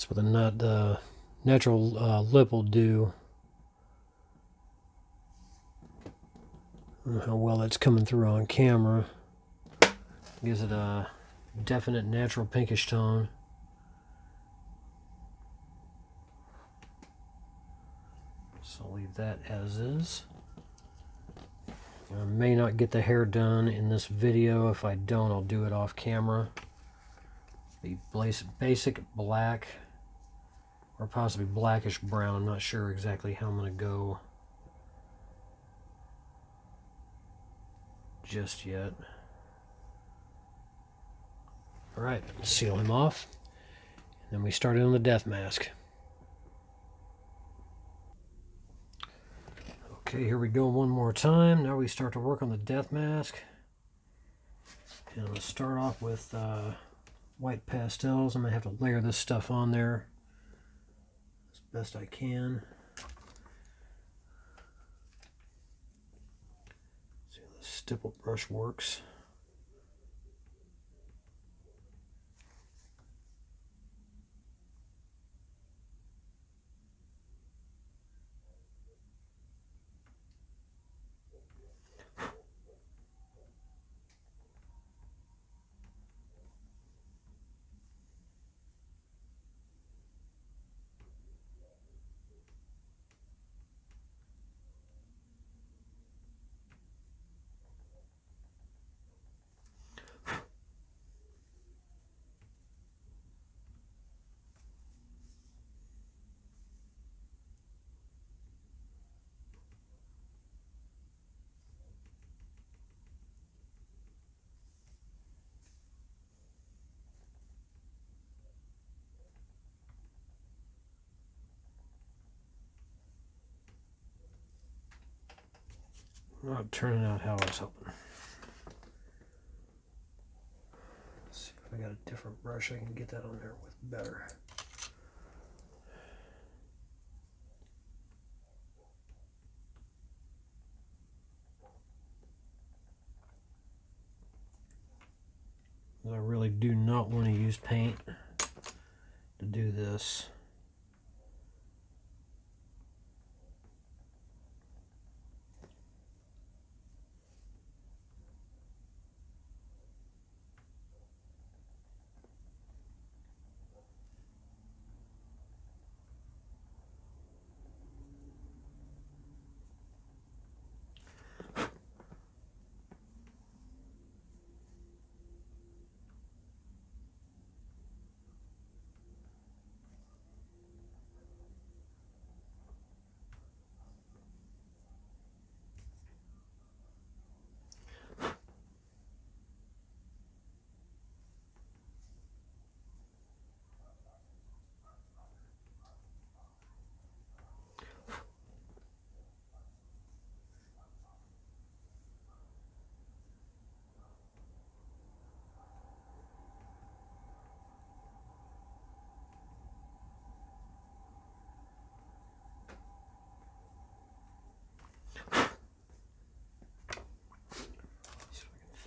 That's what the natural lip will do. I don't know how well that's coming through on camera. Gives it a definite natural pinkish tone. So I'll leave that as is. I may not get the hair done in this video. If I don't, I'll do it off camera. Be basic black or possibly blackish brown. I'm not sure exactly how I'm going to go just yet. Alright, seal him off. And then we start in on the death mask. Okay, here we go one more time. Now we start to work on the death mask. And I'm going to start off with white pastels. I'm going to have to layer this stuff on there as best I can. See how the stipple brush works. Not turning out how I was hoping. Let's see if I got a different brush I can get that on there with better. I really do not want to use paint to do this.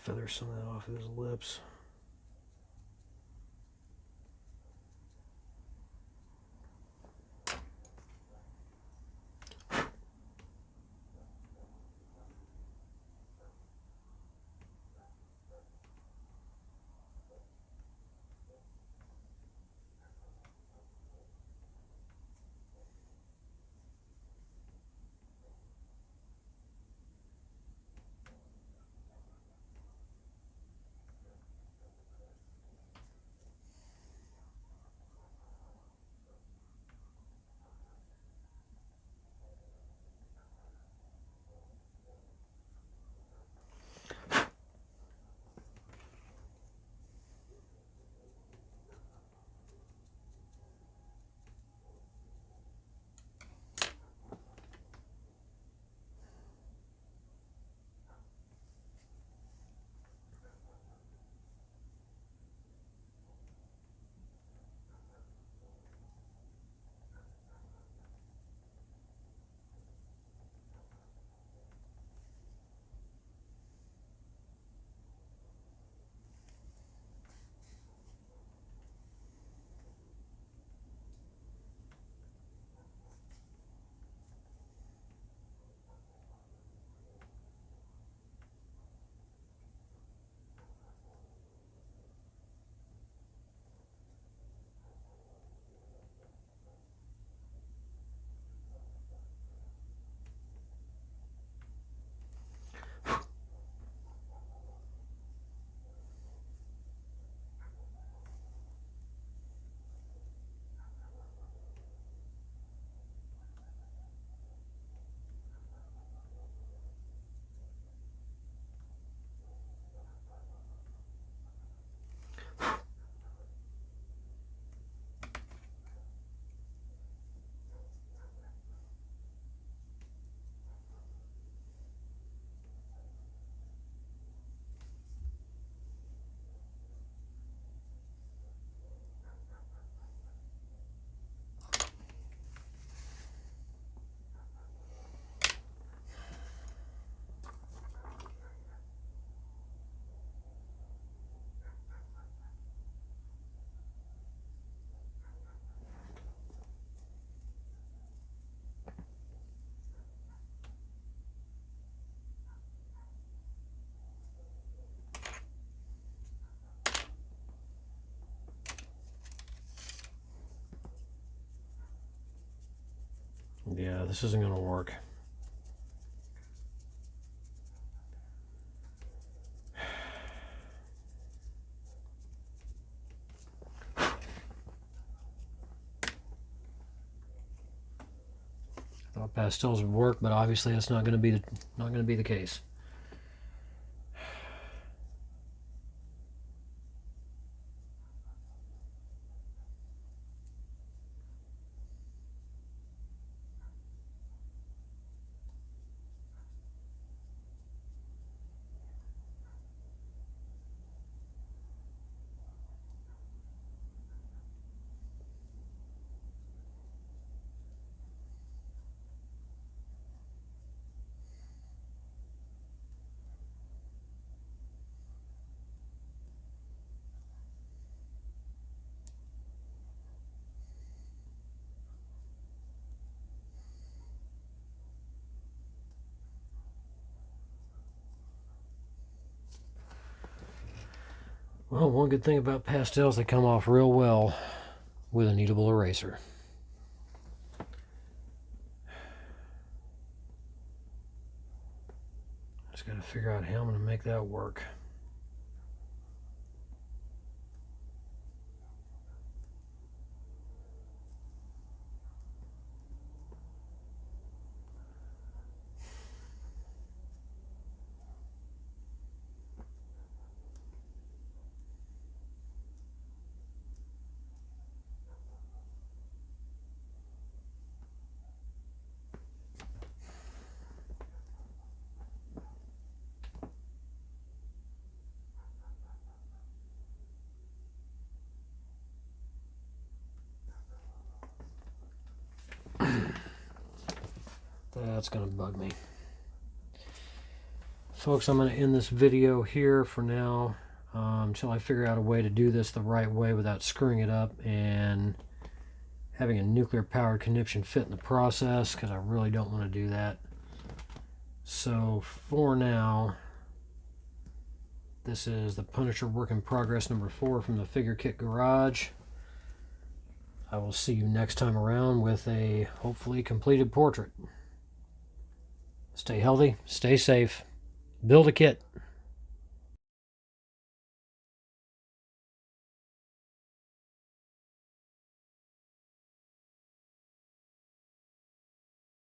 Feather some of that off his lips. Yeah, this isn't going to work. Thought pastels would work, but obviously that's not going to be the case. Well, one good thing about pastels, they come off real well with a kneadable eraser. Just got to figure out how I'm going to make that work. That's going to bug me. Folks, I'm going to end this video here for now until I figure out a way to do this the right way without screwing it up and having a nuclear powered conniption fit in the process, because I really don't want to do that. So for now, this is the Punisher work in progress number 4 from the Figure Kit Garage. I will see you next time around with a hopefully completed portrait. Stay healthy, stay safe, build a kit.